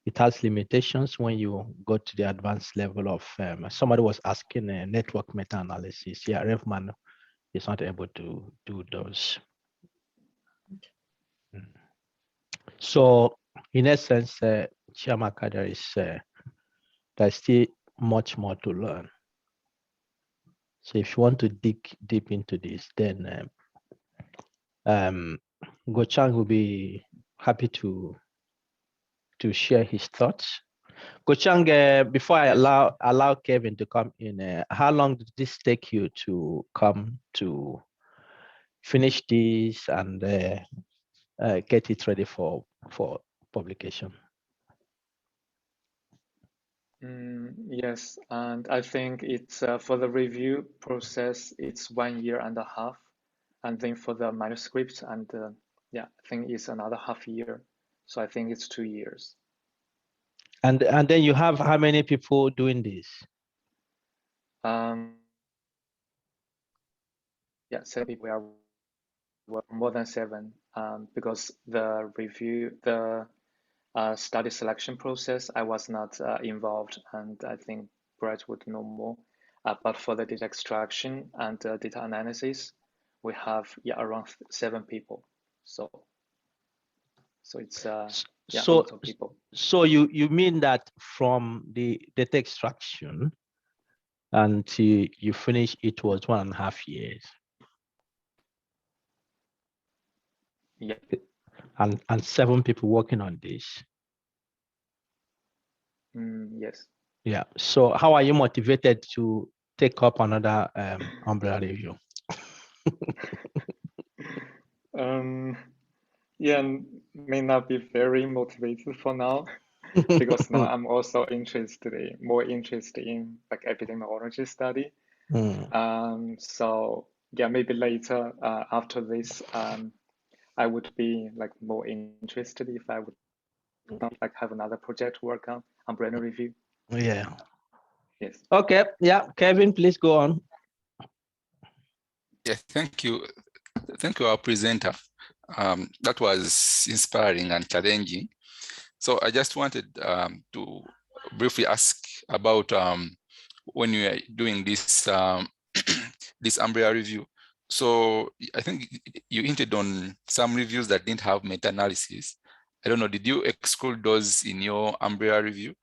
it has limitations when you go to the advanced level of, somebody was asking a network meta-analysis. Yeah, RevMan is not able to do those. So in essence, Chiamaka, there's still much more to learn. So if you want to dig deep into this, then Gochang will be happy to share his thoughts. Gochang, before I allow Kevin to come in, how long did this take you to come to finish this and get it ready for publication? Yes, and I think it's for the review process, it's 1.5 years, and then for the manuscript, and yeah, I think it's another half year. So I think it's 2 years. And then you have how many people doing this? Yeah, 7 people. We are more than 7, because the review, the study selection process, I was not involved, and I think Brett would know more. But for the data extraction and data analysis, we have around 7 people. So it's yeah, a lot of people. So you mean that from the data extraction until you finish, it was 1.5 years? Yeah. And 7 people working on this. Yes. Yeah. So how are you motivated to take up another umbrella review? Yeah, may not be very motivated for now, because now I'm also more interested in like epidemiology study. So yeah, maybe later after this, I would be like more interested if I would like have another project to work on umbrella review. Yeah. Yes. Okay. Yeah, Kevin, please go on. Yeah, thank you. Thank you, our presenter. That was inspiring and challenging. So I just wanted to briefly ask about when you are doing this this umbrella review. So I think you hinted on some reviews that didn't have meta-analysis. I don't know, did you exclude those in your umbrella review?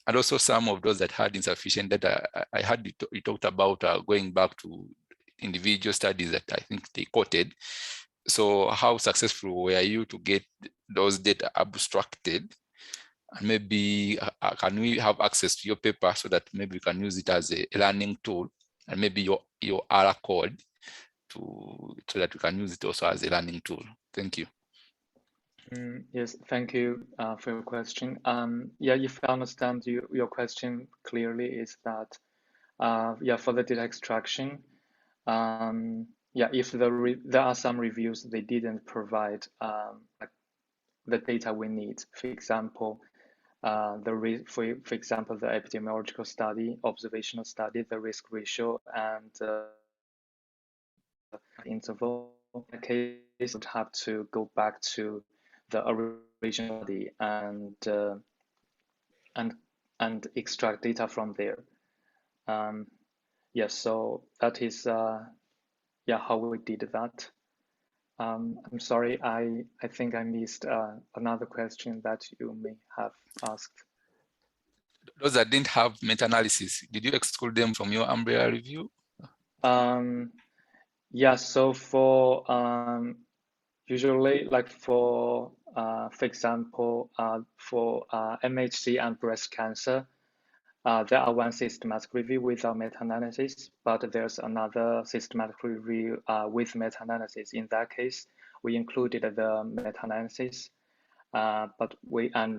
And also some of those that had insufficient data. I heard you talked about going back to individual studies that I think they quoted. So how successful were you to get those data abstracted? And maybe can we have access to your paper so that maybe we can use it as a learning tool, and maybe your R code so that we can use it also as a learning tool? Thank you. Yes, thank you for your question. Yeah, if I understand your question clearly, is that yeah, for the data extraction, yeah, if there are some reviews they didn't provide like the data we need. For example, for example, the epidemiological study, observational study, the risk ratio, and interval. In that case, would have to go back to the original study and and extract data from there. Yes, so that is yeah, how we did that. I'm sorry, I think I missed another question that you may have asked. Those that didn't have meta-analysis, did you exclude them from your umbrella review? Yeah, so for usually, like for example, for MHC and breast cancer, there are one systematic review without meta-analysis, but there's another systematic review with meta-analysis. In that case, we included the meta-analysis, and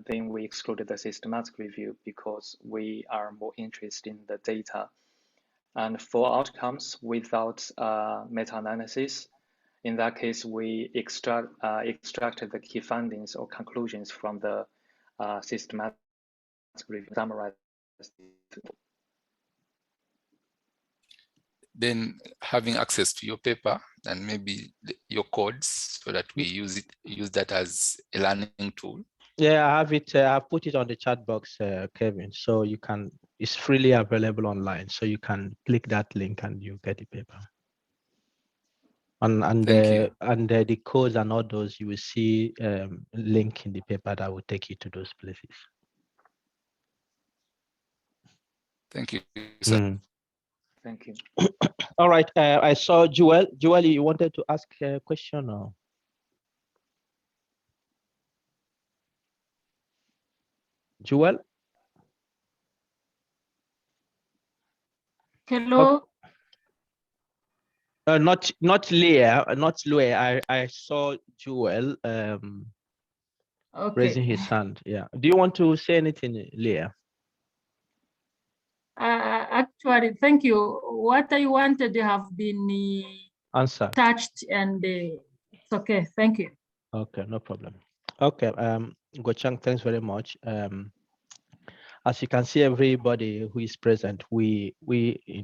then we excluded the systematic review because we are more interested in the data. And for outcomes without meta-analysis, in that case, we extracted the key findings or conclusions from the systematic review, summarized. Then having access to your paper and maybe your codes so that we use that as a learning tool. Yeah, I have it. I've put it on the chat box, Kevin. So you can. It's freely available online. So you can click that link and you get the paper. And the codes and all those, you will see link in the paper that will take you to those places. Thank you, sir. Thank you. All right. I saw Joel. Joel, you wanted to ask a question or? Joel? Hello. Not Leah, not Leah. I saw Joel Okay. raising his hand. Yeah. Do you want to say anything, Leah? Actually, thank you. What I wanted have been answered, touched, and it's okay. Thank you. Okay, no problem. Okay, Gochang, thanks very much. As you can see, everybody who is present, we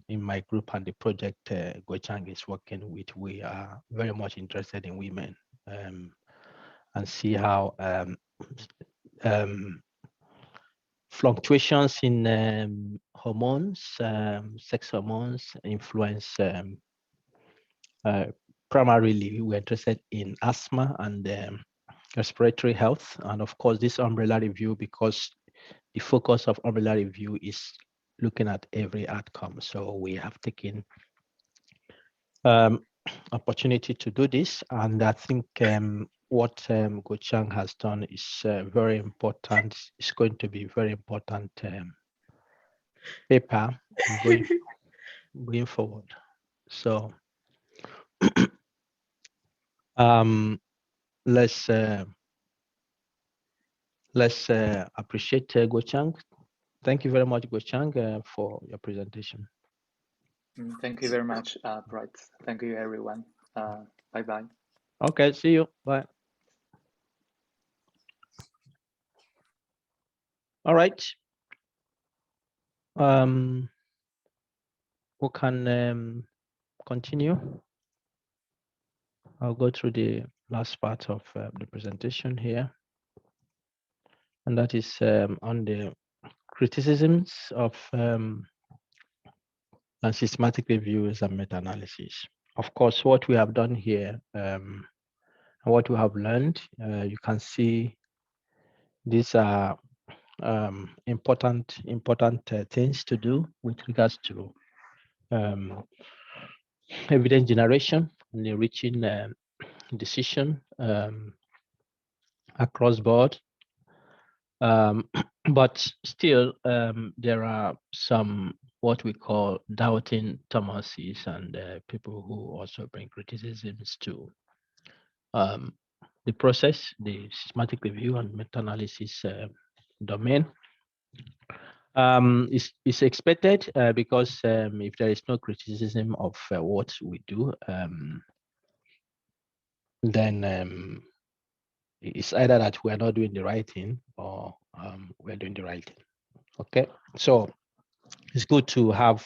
in my group and the project Gochang is working with, we are very much interested in women and see how fluctuations in hormones, sex hormones influence primarily we're interested in asthma and respiratory health. And of course, this umbrella review, because the focus of umbrella review is looking at every outcome. So we have taken opportunity to do this. And I think what Gochang has done is very important. It's going to be very important paper going forward. So let's appreciate Gochang. Thank you very much, Gochang, for your presentation. Thank you very much, Bright. Thank you, everyone. Bye-bye. Okay, see you. Bye. All right. We can continue. I'll go through the last part of the presentation here. And that is on the criticisms of systematic reviews and meta-analysis. Of course, what we have done here and what we have learned, you can see these are important things to do with regards to evidence generation and reaching decision across board. But still, there are some what we call doubting Thomases and people who also bring criticisms to the process, the systematic review and meta-analysis domain. It's expected because if there is no criticism of what we do, then it's either that we are not doing the right thing or we're doing the right thing. Okay, so it's good to have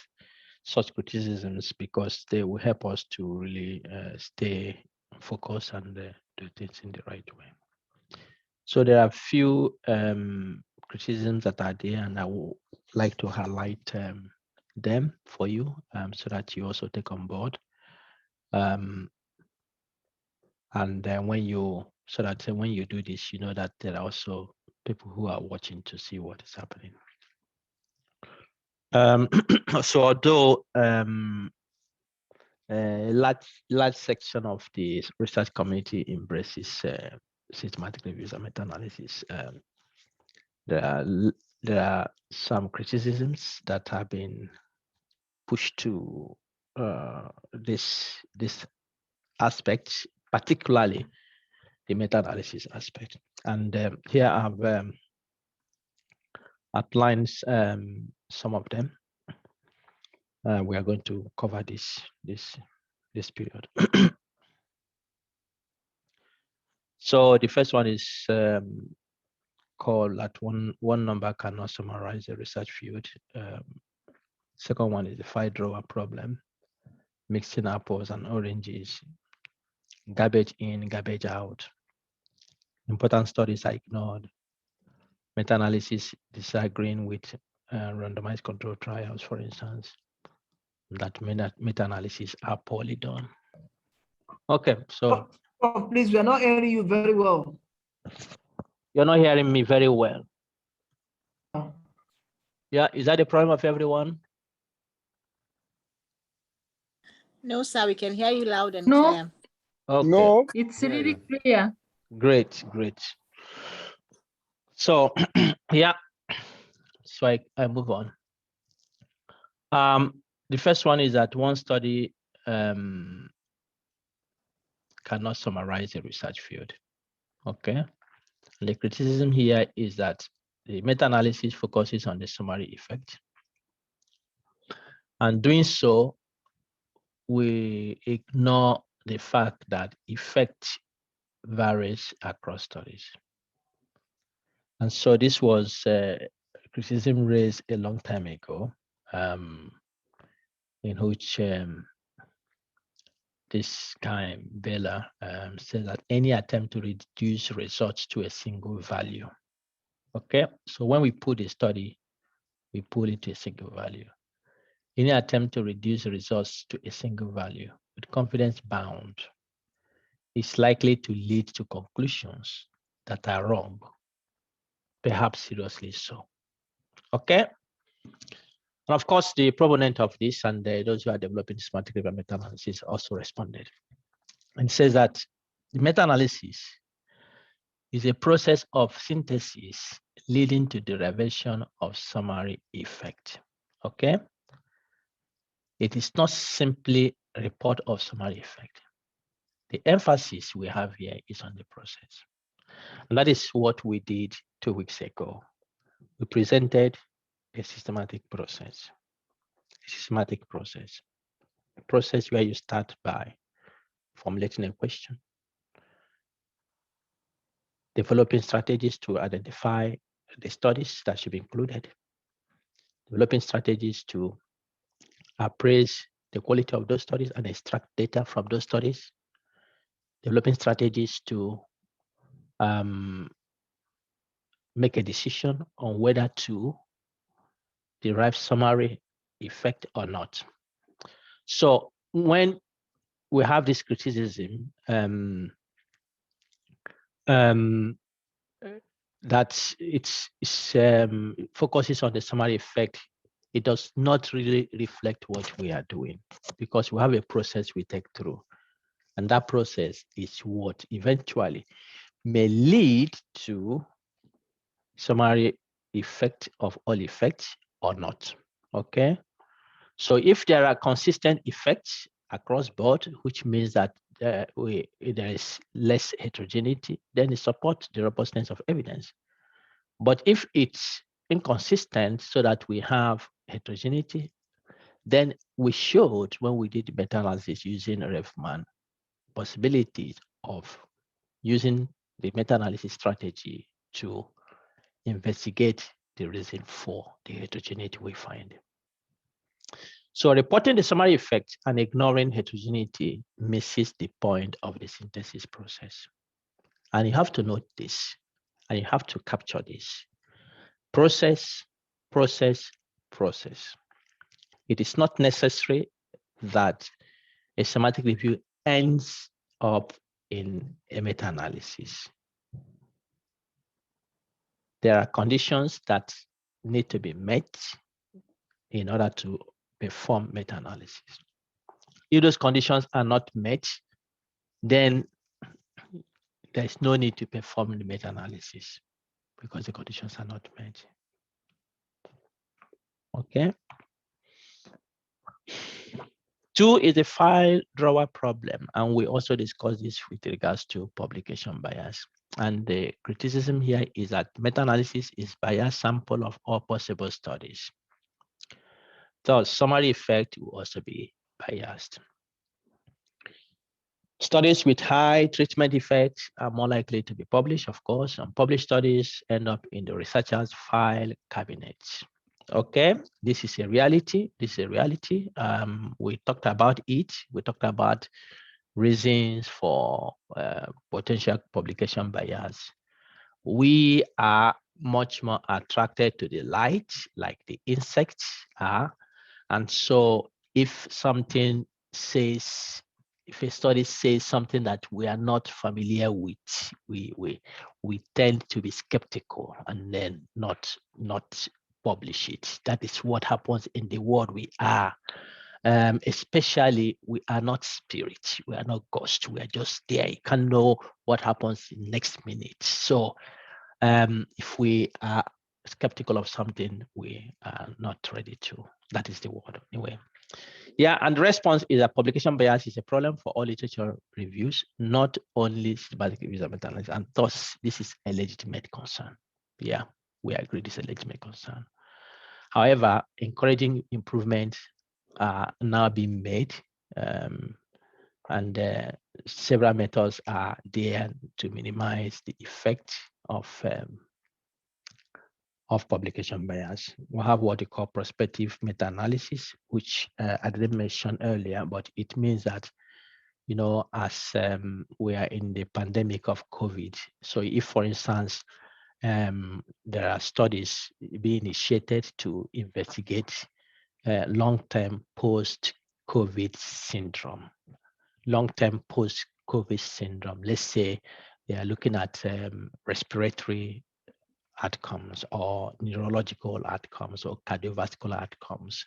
such criticisms because they will help us to really stay focused and do things in the right way. So there are a few criticisms that are there, and I would like to highlight them for you so that you also take on board. And then when you do this, you know that there are also people who are watching to see what is happening. So although a large section of the research community embraces systematic reviews and meta-analysis, there are some criticisms that have been pushed to this aspect, particularly the meta-analysis aspect. And here I've outlined some of them. We are going to cover this period. So the first one is called that one number cannot summarize a research field. Second one is the 5-drawer problem, mixing apples and oranges, garbage in, garbage out. Important studies are ignored. Meta-analysis disagreeing with randomized control trials, for instance, that meta-analysis are poorly done. Okay, so. Oh, please, we are not hearing you very well. You're not hearing me very well. Oh. Yeah, is that the problem of everyone? No, sir, we can hear you loud and No. clear. Okay. No. It's really clear. Great. So yeah, so I move on. The first one is that one study cannot summarize a research field. Okay. And the criticism here is that the meta-analysis focuses on the summary effect. And doing so, we ignore the fact that effect varies across studies. And so this was criticism raised a long time ago, in which this guy, Bella, says that any attempt to reduce results to a single value. Okay, so when we put a study, we pull it to a single value. Any attempt to reduce results to a single value with confidence bound is likely to lead to conclusions that are wrong, perhaps seriously so. Okay. And of course, the proponent of this and those who are developing systematic review meta-analysis also responded and says that the meta-analysis is a process of synthesis leading to derivation of summary effect. Okay. It is not simply a report of summary effect. The emphasis we have here is on the process. And that is what we did 2 weeks ago. We presented a systematic process. A process where you start by formulating a question, developing strategies to identify the studies that should be included, developing strategies to appraise the quality of those studies and extract data from those studies, developing strategies to make a decision on whether to derive summary effect or not. So when we have this criticism that it focuses on the summary effect, it does not really reflect what we are doing, because we have a process we take through. And that process is what eventually may lead to summary effect of all effects or not. Okay. So if there are consistent effects across board, which means that there is less heterogeneity, then it supports the robustness of evidence. But if it's inconsistent so that we have heterogeneity, then we showed, when we did the meta-analysis using Refman, possibilities of using the meta-analysis strategy to investigate the reason for the heterogeneity we find. So reporting the summary effect and ignoring heterogeneity misses the point of the synthesis process. And you have to note this, and you have to capture this, process, process, process. It is not necessary that a semantic review ends up in a meta-analysis. There are conditions that need to be met in order to perform meta-analysis. If those conditions are not met, then there's no need to perform the meta-analysis because the conditions are not met. Okay. 2 is the file drawer problem, and we also discussed this with regards to publication bias. And the criticism here is that meta-analysis is biased sample of all possible studies. So summary effect will also be biased. Studies with high treatment effects are more likely to be published, of course, and published studies end up in the researcher's file cabinet. Okay, this is a reality. This is a reality. We talked about it. We talked about reasons for potential publication bias. We are much more attracted to the light, like the insects are. And so if something says, if a study says something that we are not familiar with, we tend to be skeptical and then not publish it. That is what happens in the world we are. Especially, we are not spirit, we are not ghost, we are just there. You can't know what happens in next minute. So if we are skeptical of something, we are not ready to. That is the word anyway. Yeah, and the response is that publication bias is a problem for all literature reviews, not only systematic reviews and meta-analysis, and thus this is a legitimate concern. Yeah, we agree this is a legitimate concern. However, encouraging improvement are now being made, and several methods are there to minimize the effect of publication bias. We have what we call prospective meta-analysis, which I didn't mention earlier, but it means that, you know, as we are in the pandemic of COVID, so if, for instance, there are studies being initiated to investigate long-term post-COVID syndrome, long-term post-COVID syndrome. Let's say they are looking at respiratory outcomes or neurological outcomes or cardiovascular outcomes.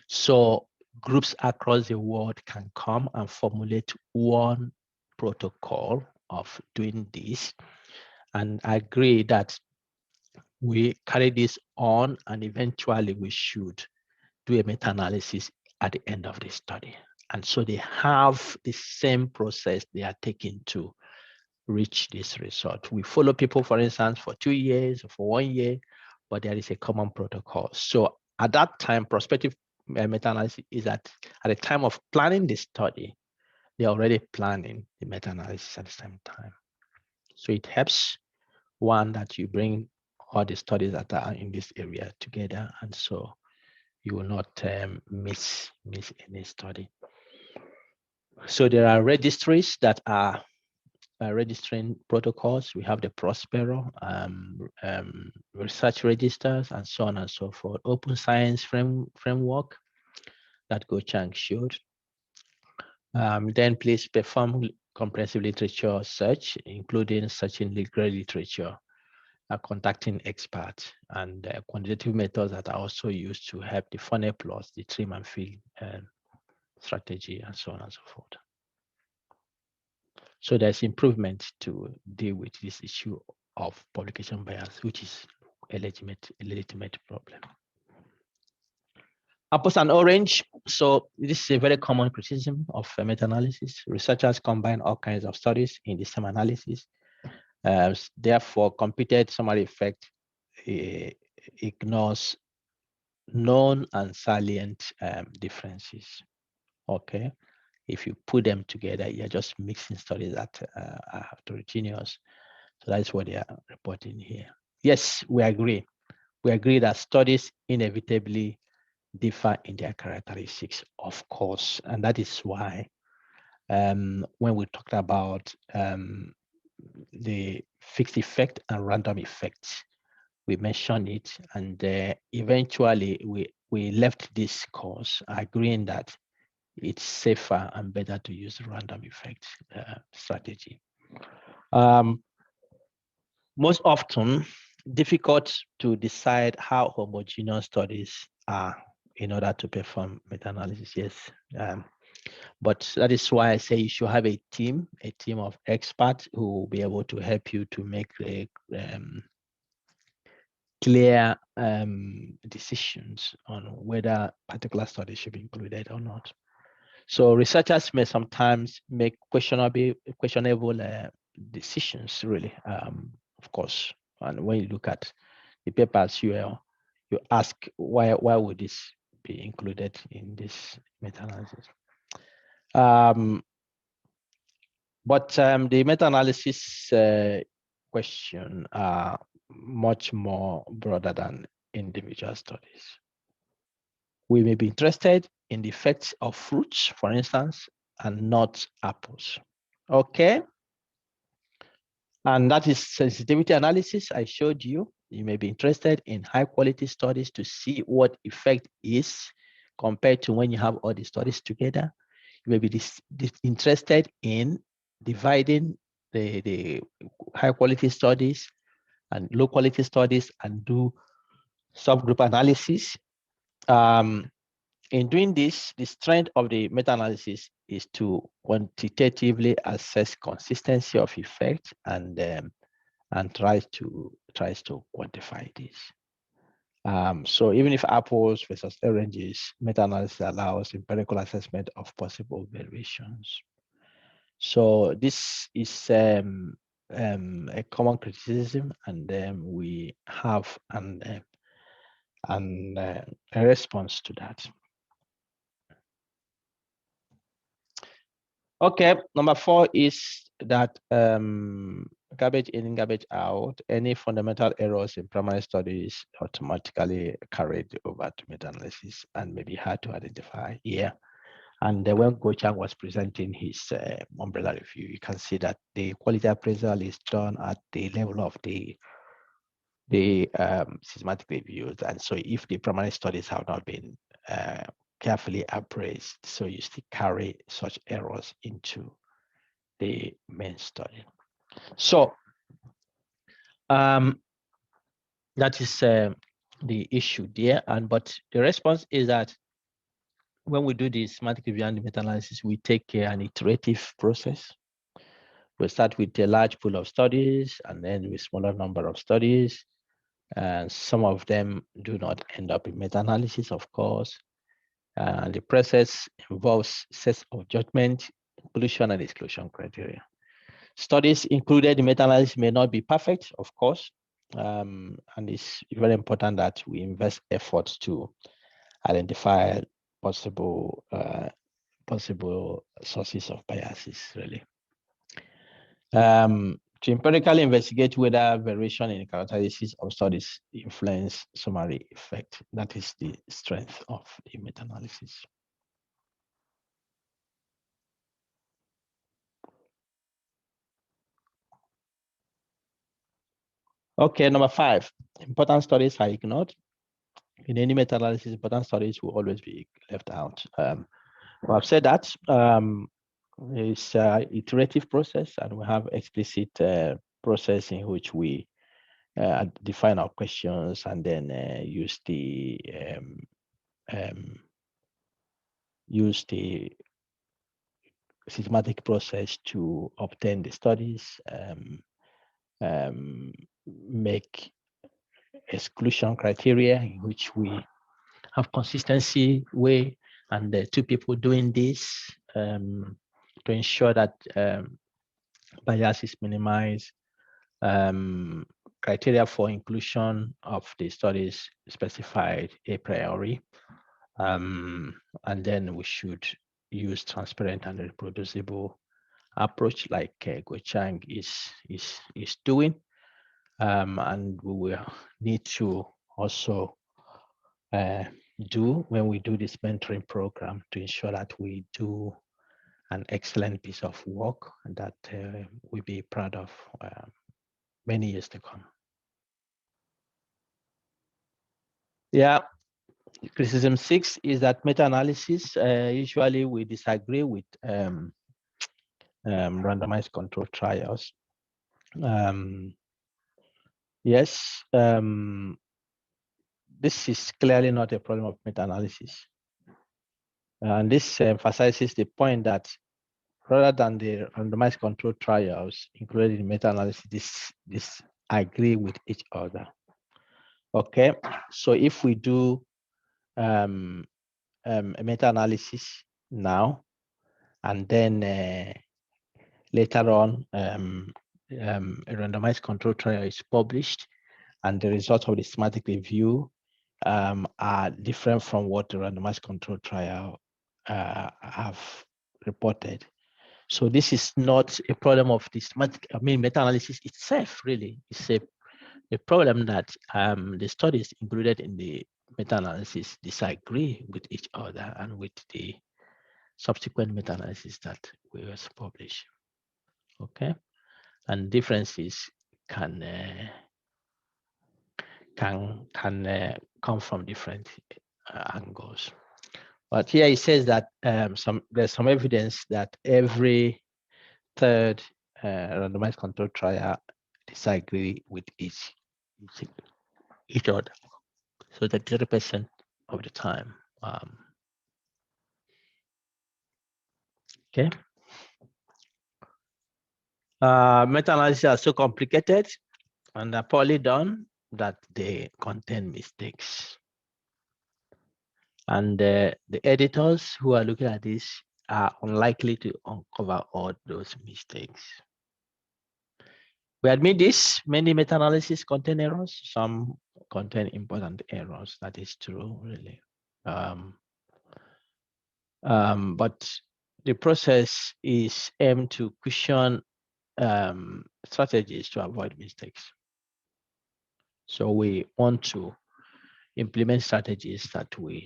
So groups across the world can come and formulate one protocol of doing this. And I agree that we carry this on and eventually we should do a meta-analysis at the end of the study. And so they have the same process they are taking to reach this result. We follow people, for instance, for 2 years or for 1 year, but there is a common protocol. So at that time, prospective meta-analysis is at the time of planning the study, they're already planning the meta-analysis at the same time. So it helps, one, that you bring all the studies that are in this area together, and so you will not miss any study. So there are registries that are registering protocols. We have the Prospero research registers and so on and so forth. Open science framework that Go Chang showed. Then please perform comprehensive literature search, including searching legal literature, contacting experts, and quantitative methods that are also used to help the funnel plus the trim and fill strategy, and so on and so forth. So there's improvement to deal with this issue of publication bias, which is a legitimate problem. Apples and orange. So this is a very common criticism of meta-analysis. Researchers combine all kinds of studies in the same analysis. Therefore, computed summary effect ignores known and salient differences. Okay. If you put them together, you're just mixing studies that are heterogeneous. So that's what they are reporting here. Yes, we agree. We agree that studies inevitably differ in their characteristics, of course. And that is why when we talked about the fixed effect and random effects, we mentioned it, and eventually we left this course agreeing that it's safer and better to use the random effect strategy. Most often, difficult to decide how homogeneous studies are in order to perform meta-analysis, yes. But that is why I say you should have a team of experts who will be able to help you to make a clear decisions on whether particular studies should be included or not. So researchers may sometimes make questionable decisions, really, of course. And when you look at the papers, you ask why would this be included in this meta-analysis? But the meta-analysis question are much more broader than individual studies. We may be interested in the effects of fruits, for instance, and not apples. Okay. And that is sensitivity analysis I showed you. You may be interested in high quality studies to see what effect is compared to when you have all the studies together. You may be interested in dividing the high quality studies and low quality studies and do subgroup analysis. In doing this, the strength of the meta-analysis is to quantitatively assess consistency of effect and tries to quantify this. So even if apples versus oranges, meta-analysis allows empirical assessment of possible variations. So this is a common criticism, and we have a response to that. Okay, number 4 is that garbage in, garbage out, any fundamental errors in primary studies automatically carried over to meta-analysis and may be hard to identify here. And when Go Chang was presenting his umbrella review, you can see that the quality appraisal is done at the level of the systematic reviews. And so if the primary studies have not been carefully appraised, so you still carry such errors into the main study. So that is the issue there. But the response is that when we do the systematic review and the meta-analysis, we take an iterative process. We start with a large pool of studies and then with smaller number of studies. And some of them do not end up in meta-analysis, of course. The process involves sets of judgment, inclusion and exclusion criteria. Studies included in meta-analysis may not be perfect, of course, and it's very important that we invest efforts to identify possible sources of biases, really. To empirically investigate whether variation in characteristics of studies influence summary effect. That is the strength of the meta-analysis. Okay, number 5, important studies are ignored. In any meta-analysis, important studies will always be left out. I've said that it's an iterative process, and we have explicit process in which we define our questions and then use the systematic process to obtain the studies, make exclusion criteria in which we have consistency way, and the 2 people doing this to ensure that bias is minimized. Criteria for inclusion of the studies specified a priori, and then we should use transparent and reproducible approach like Go Chang is doing, and we will need to also do when we do this mentoring program to ensure that we do an excellent piece of work and that we'll be proud of many years to come. Yeah. Criticism 6 is that meta-analysis, usually we disagree with randomized control trials. Yes, this is clearly not a problem of meta-analysis. And this emphasizes the point that rather than the randomized control trials included in meta-analysis, this agree with each other. Okay, so if we do a meta-analysis now, and then later on, a randomized control trial is published, and the results of the systematic review are different from what the randomized control trial have reported. So this is not a problem of the systematic, meta-analysis itself, really. It's a problem that the studies included in the meta-analysis disagree with each other and with the subsequent meta-analysis that was published. Okay, and differences can come from different angles. But here it says that there's some evidence that every third randomized control trial disagree with each other. So that 30% of the time. Okay. Meta-analysis are so complicated and are poorly done that they contain mistakes. And the editors who are looking at this are unlikely to uncover all those mistakes. We admit this, many meta-analysis contain errors, some contain important errors. That is true, really. But the process is aimed to cushion strategies to avoid mistakes. So we want to implement strategies that will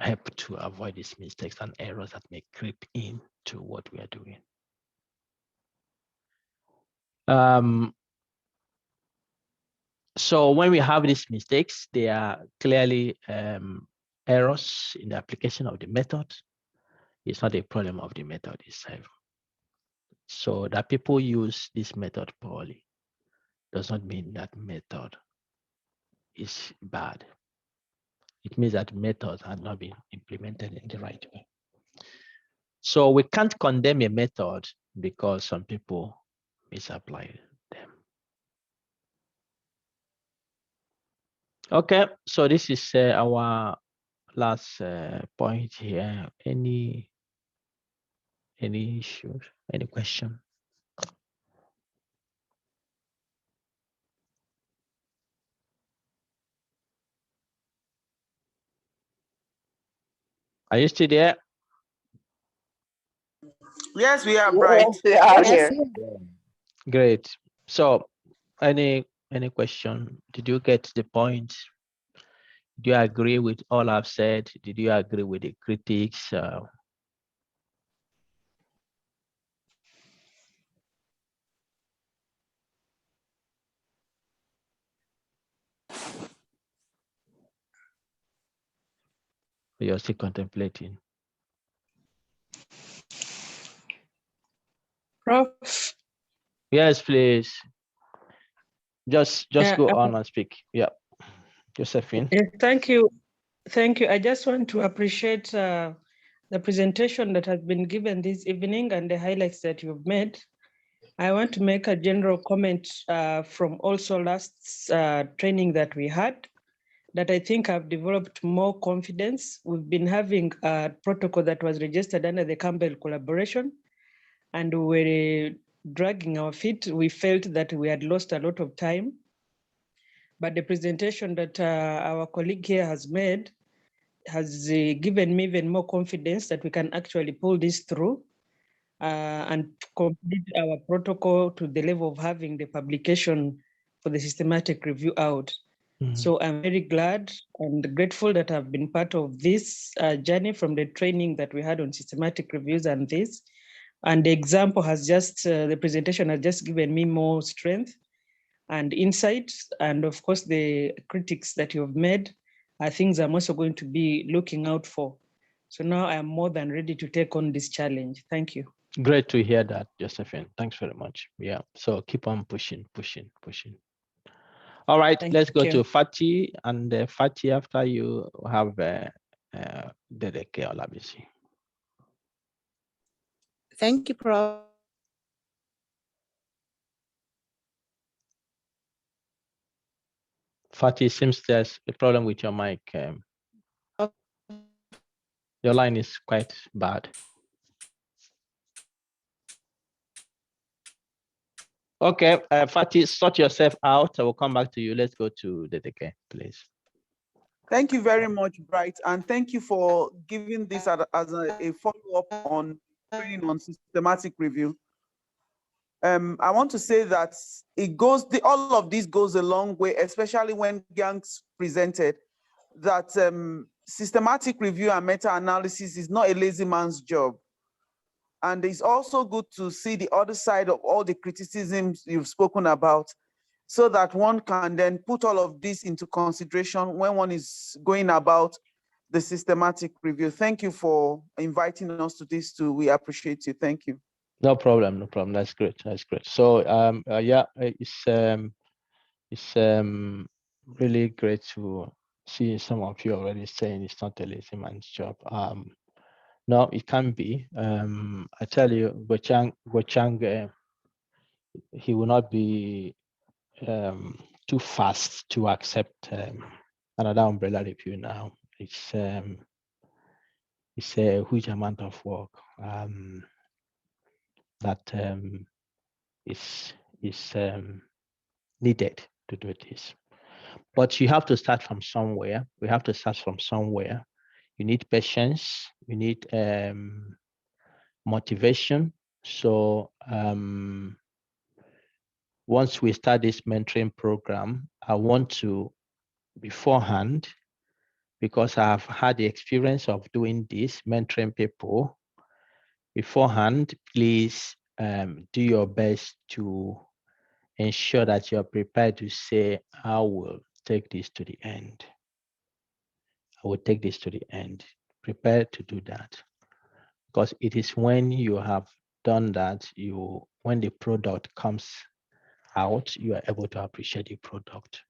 help to avoid these mistakes and errors that may creep into what we are doing. So when we have these mistakes, they are clearly errors in the application of the method. It's not a problem of the method itself. So that people use this method poorly does not mean that method is bad. It means that methods have not been implemented in the right way. So we can't condemn a method because some people misapply them. Okay, so this is our last point here. Any issues, any question? Are you still there? Yes, we are bright. Yes, we are here. Great. So any question? Did you get the point? Do you agree with all I've said? Did you agree with the critics? You're still contemplating? Prof. Yes, please. Just go on and speak. Yeah, Josephine. Thank you. Thank you. I just want to appreciate the presentation that has been given this evening and the highlights that you've made. I want to make a general comment from also last training that we had, that I think I've developed more confidence. We've been having a protocol that was registered under the Campbell collaboration, and we were dragging our feet. We felt that we had lost a lot of time. But the presentation that our colleague here has made has given me even more confidence that we can actually pull this through and complete our protocol to the level of having the publication for the systematic review out. So I'm very glad and grateful that I've been part of this journey from the training that we had on systematic reviews and this. And the example has just, the presentation has just given me more strength and insight. And of course, the critics that you've made are things I'm also going to be looking out for. So now I am more than ready to take on this challenge. Thank you. Great to hear that, Josephine. Thanks very much. Yeah, so keep on pushing. All right, let's go to Fatih, and Fatih, after you have Dedeke Olabisi. Thank you, Prof. Fatih, seems there's a problem with your mic. Your line is quite bad. Okay, Fatih, sort yourself out. I will come back to you. Let's go to Dedeke, please. Thank you very much, Bright, and thank you for giving this as a follow-up on training on systematic review. I want to say that all of this goes a long way, especially when Gyangs presented that systematic review and meta-analysis is not a lazy man's job. And it's also good to see the other side of all the criticisms you've spoken about, so that one can then put all of this into consideration when one is going about the systematic review. Thank you for inviting us to this too. We appreciate you. Thank you. No problem, no problem. That's great. That's great. So yeah, it's really great to see some of you already saying it's not a lazy man's job. No, it can be. I tell you, Gochang, he will not be too fast to accept another umbrella review now. It's a huge amount of work that is needed to do this. But you have to start from somewhere. We have to start from somewhere. You need patience. You need motivation. So once we start this mentoring program, I want to beforehand, because I've had the experience of doing this, mentoring people beforehand, please do your best to ensure that you're prepared to say, I will take this to the end. I will take this to the end. Prepare to do that. Because it is when you have done that, when the product comes out, you are able to appreciate the product.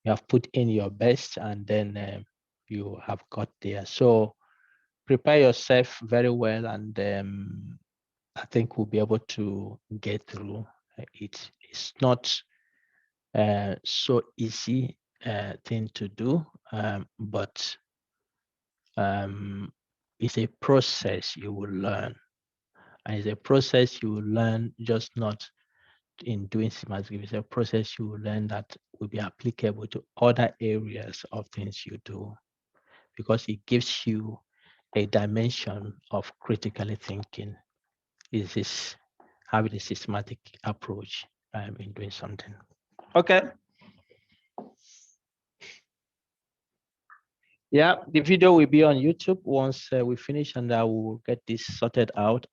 You have put in your best, and then you have got there. So prepare yourself very well, and I think we'll be able to get through it. It's not so easy thing to do, but it's a process you will learn. And it's a process you will learn, just not in doing systematic. It's a process you will learn that will be applicable to other areas of things you do, because it gives you a dimension of critically thinking. Is this having a systematic approach in doing something? Okay. Yeah, the video will be on YouTube once we finish, and I will get this sorted out.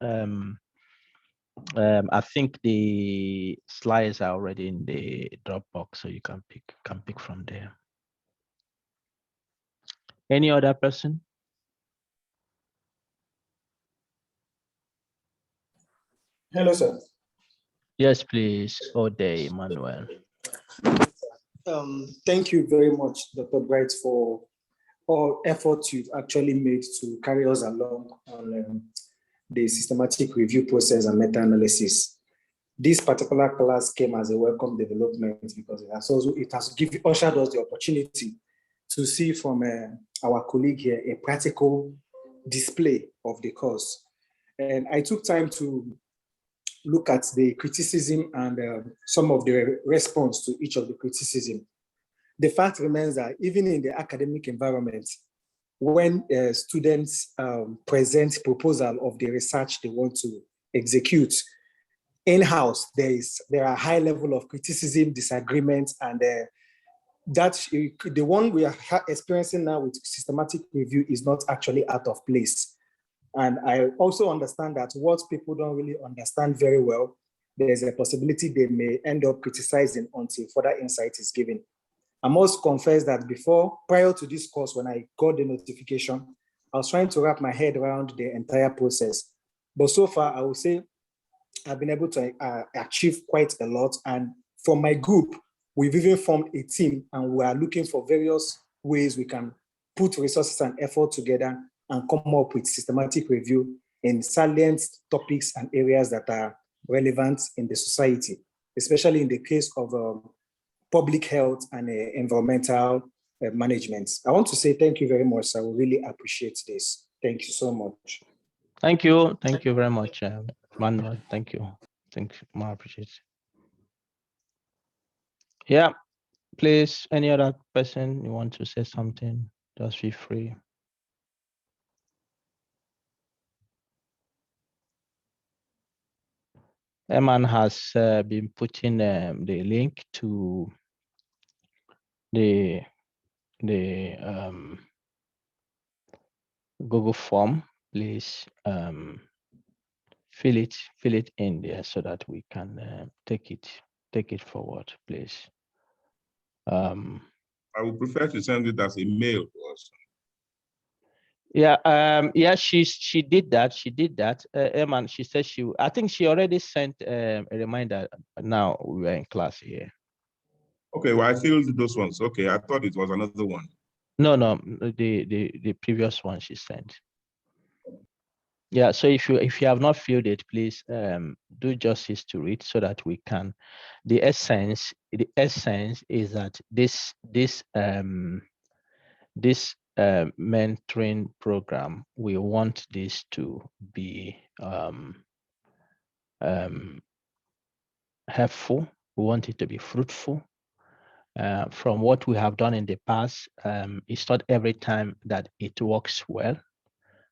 I think the slides are already in the Dropbox, so you can pick from there. Any other person? Hello, sir. Yes, please. Ode Emmanuel. Thank you very much, Dr. Bright, for all efforts you've actually made to carry us along on the systematic review process and meta-analysis. This particular class came as a welcome development because it has ushered us the opportunity to see from our colleague here a practical display of the course. And I took time to look at the criticism and some of the response to each of the criticism. The fact remains that even in the academic environment, when students present proposal of the research they want to execute in-house, there are high level of criticism, disagreement, and the one we are experiencing now with systematic review is not actually out of place. And I also understand that what people don't really understand very well, there's a possibility they may end up criticizing until further insight is given. I must confess that prior to this course, when I got the notification, I was trying to wrap my head around the entire process. But so far, I would say I've been able to achieve quite a lot. And from my group, we've even formed a team, and we are looking for various ways we can put resources and effort together and come up with systematic review in salient topics and areas that are relevant in the society, especially in the case of public health and environmental management. I want to say thank you very much. I will really appreciate this. Thank you so much. Thank you. Thank you very much, Manuel. Thank you. Thank you. I appreciate it. Yeah, please, any other person you want to say something, just feel free. Eman has been putting the link to the Google form. Please fill it in there so that we can take it forward, please. I would prefer to send it as a mail to us. Yeah, she did that. Eman, she said I think she already sent a reminder. Now we were in class here. Okay, well, I filled those ones. Okay, I thought it was another one. No, the previous one she sent. Yeah, so if you have not filled it, please do justice to it so that we can. The essence is that this mentoring program, we want this to be helpful. We want it to be fruitful. From what we have done in the past, it's not every time that it works well,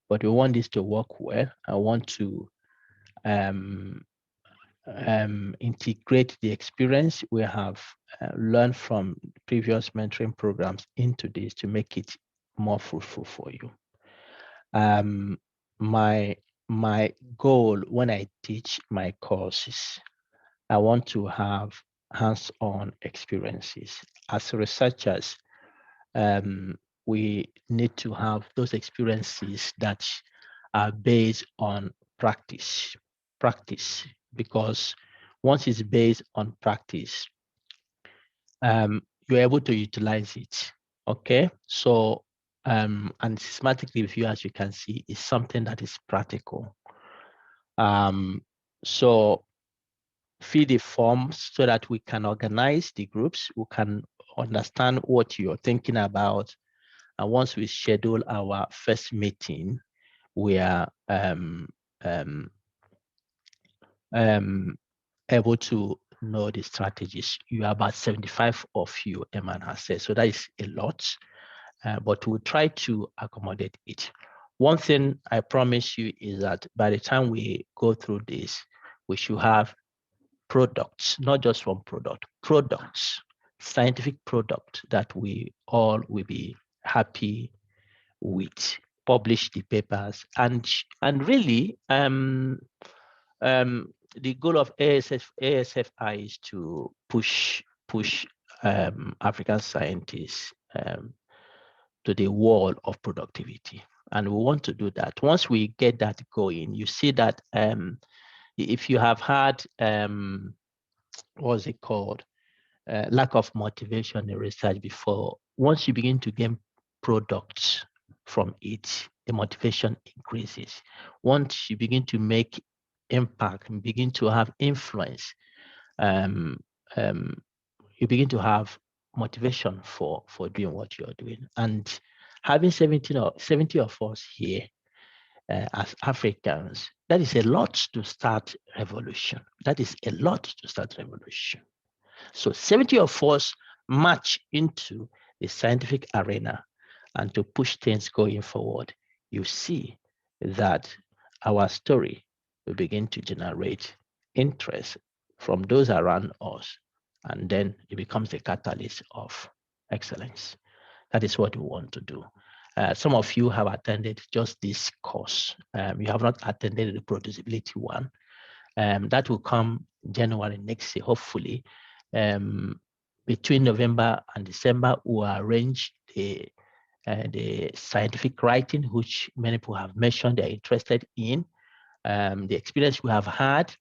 but we want this to work well. I want to integrate the experience we have learned from previous mentoring programs into this to make it more fruitful for you. My goal when I teach my courses, I want to have hands-on experiences. As researchers, we need to have those experiences that are based on practice, because once it's based on practice, you're able to utilize it. Okay, so and systematic review, as you can see, is something that is practical. So fill the forms so that we can organize the groups, we can understand what you're thinking about, and once we schedule our first meeting, we are able to know the strategies. You are about 75 of you, Eman has said, so that is a lot, but we'll try to accommodate it. One thing I promise you is that by the time we go through this, we should have products, not just one product, products, scientific product that we all will be happy with, publish the papers, and really the goal of ASFI is to push African scientists to the wall of productivity, and we want to do that. Once we get that going, you see that if you have had what's it called, lack of motivation in research before, once you begin to gain products from it, the motivation increases. Once you begin to make impact and begin to have influence, you begin to have motivation for doing what you're doing. And having 70 of us here as Africans, that is a lot to start revolution. That is a lot to start revolution. So 70 of us march into the scientific arena and to push things going forward. You see that our story will begin to generate interest from those around us, and then it becomes a catalyst of excellence. That is what we want to do. Some of you have attended just this course. You have not attended the Reproducibility one. That will come January next year, hopefully. between November and December, we arrange the scientific writing, which many people have mentioned they're interested in. The experience we have had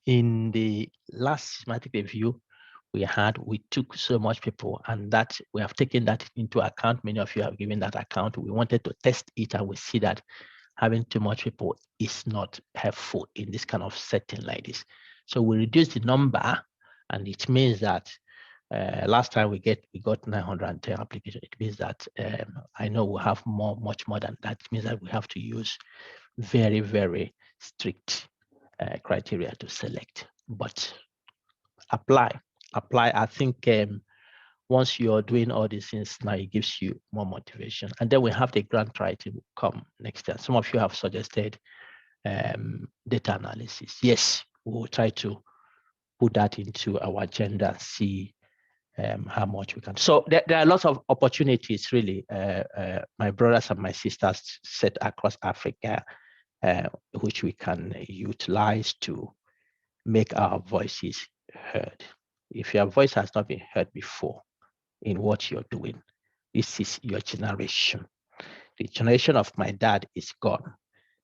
in the last systematic review we took so much people, and that we have taken that into account. Many of you have given that account. We wanted to test it, and we see that having too much people is not helpful in this kind of setting like this. So we reduced the number, and it means that last time we got 910 applications. It means that I know we have much more than that. It means that we have to use very, very strict criteria to select, but apply. I think once you're doing all these things now, it gives you more motivation. And then we have the grant writing come next year. Some of you have suggested data analysis. Yes, we will try to put that into our agenda and see how much we can. So there are lots of opportunities, really. My brothers and my sisters set across Africa, which we can utilize to make our voices heard. If your voice has not been heard before in what you're doing, this is your generation. The generation of my dad is gone.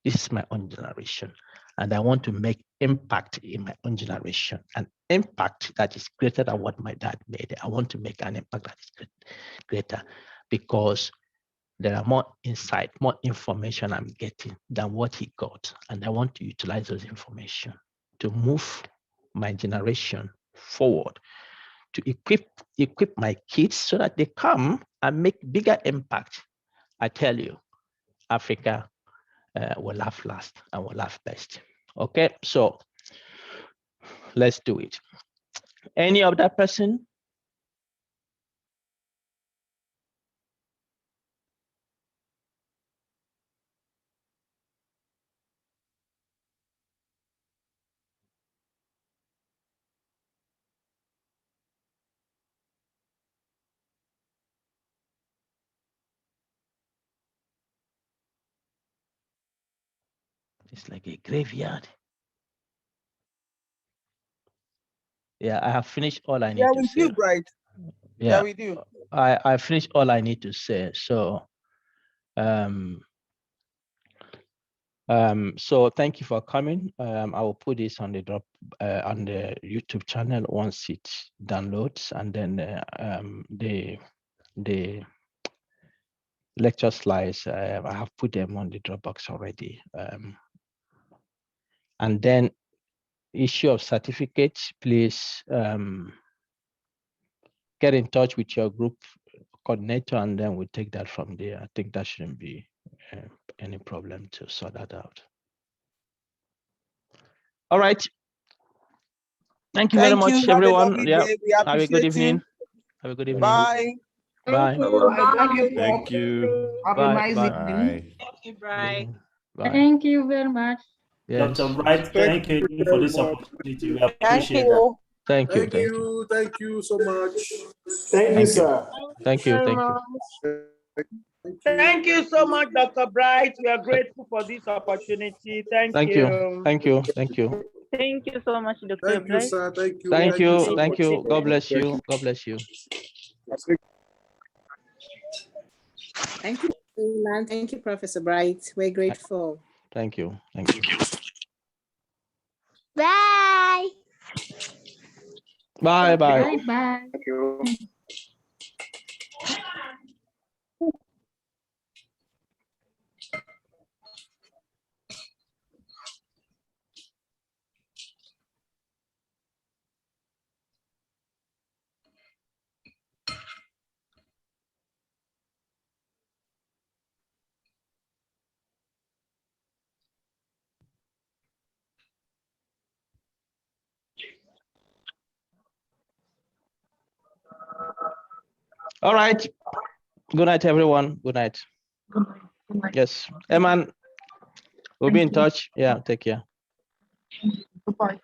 This is my own generation. And I want to make impact in my own generation, an impact that is greater than what my dad made. I want to make an impact that is greater, because there are more insight, more information I'm getting than what he got. And I want to utilize those information to move my generation forward, to equip my kids so that they come and make bigger impact. I tell you, Africa will laugh last and will laugh best. Okay, so let's do it. Any other person? It's like a graveyard. Yeah, I have finished all I need to say. You, Bright. Yeah, we do. I finished all I need to say. So, so thank you for coming. I will put this on the on the YouTube channel once it downloads, and then the lecture slides, I have put them on the Dropbox already. And then issue of certificates, please get in touch with your group coordinator, and then we'll take that from there. I think that shouldn't be any problem to sort that out. All right. Thank you very much, everyone. Yeah. Have a good evening. Have a good evening. Bye. Bye. Thank you. Have a nice evening. Thank you, Bright. Bye. Thank you very much. Yes. Dr. Bright, thank you for this opportunity. We appreciate that. Thank you. Thank you so much. Thank you, sir. Thank you. Thank you. Thank you so much, Dr. Bright. We are grateful for this opportunity. Thank you. Thank you. Thank you. Thank you so much, Dr. Thank you, Bright. sir. Thank you. Thank you. so Thank much. you. God bless you. God bless you. Thank you, man. Thank you, Professor Bright. We're grateful. Thank you. Thank you. Bye. Bye. Bye. Bye. Bye. Thank you. All right. Good night, everyone. Good night. Good night. Yes. Eman, we'll be in touch. Yeah. Take care. Goodbye.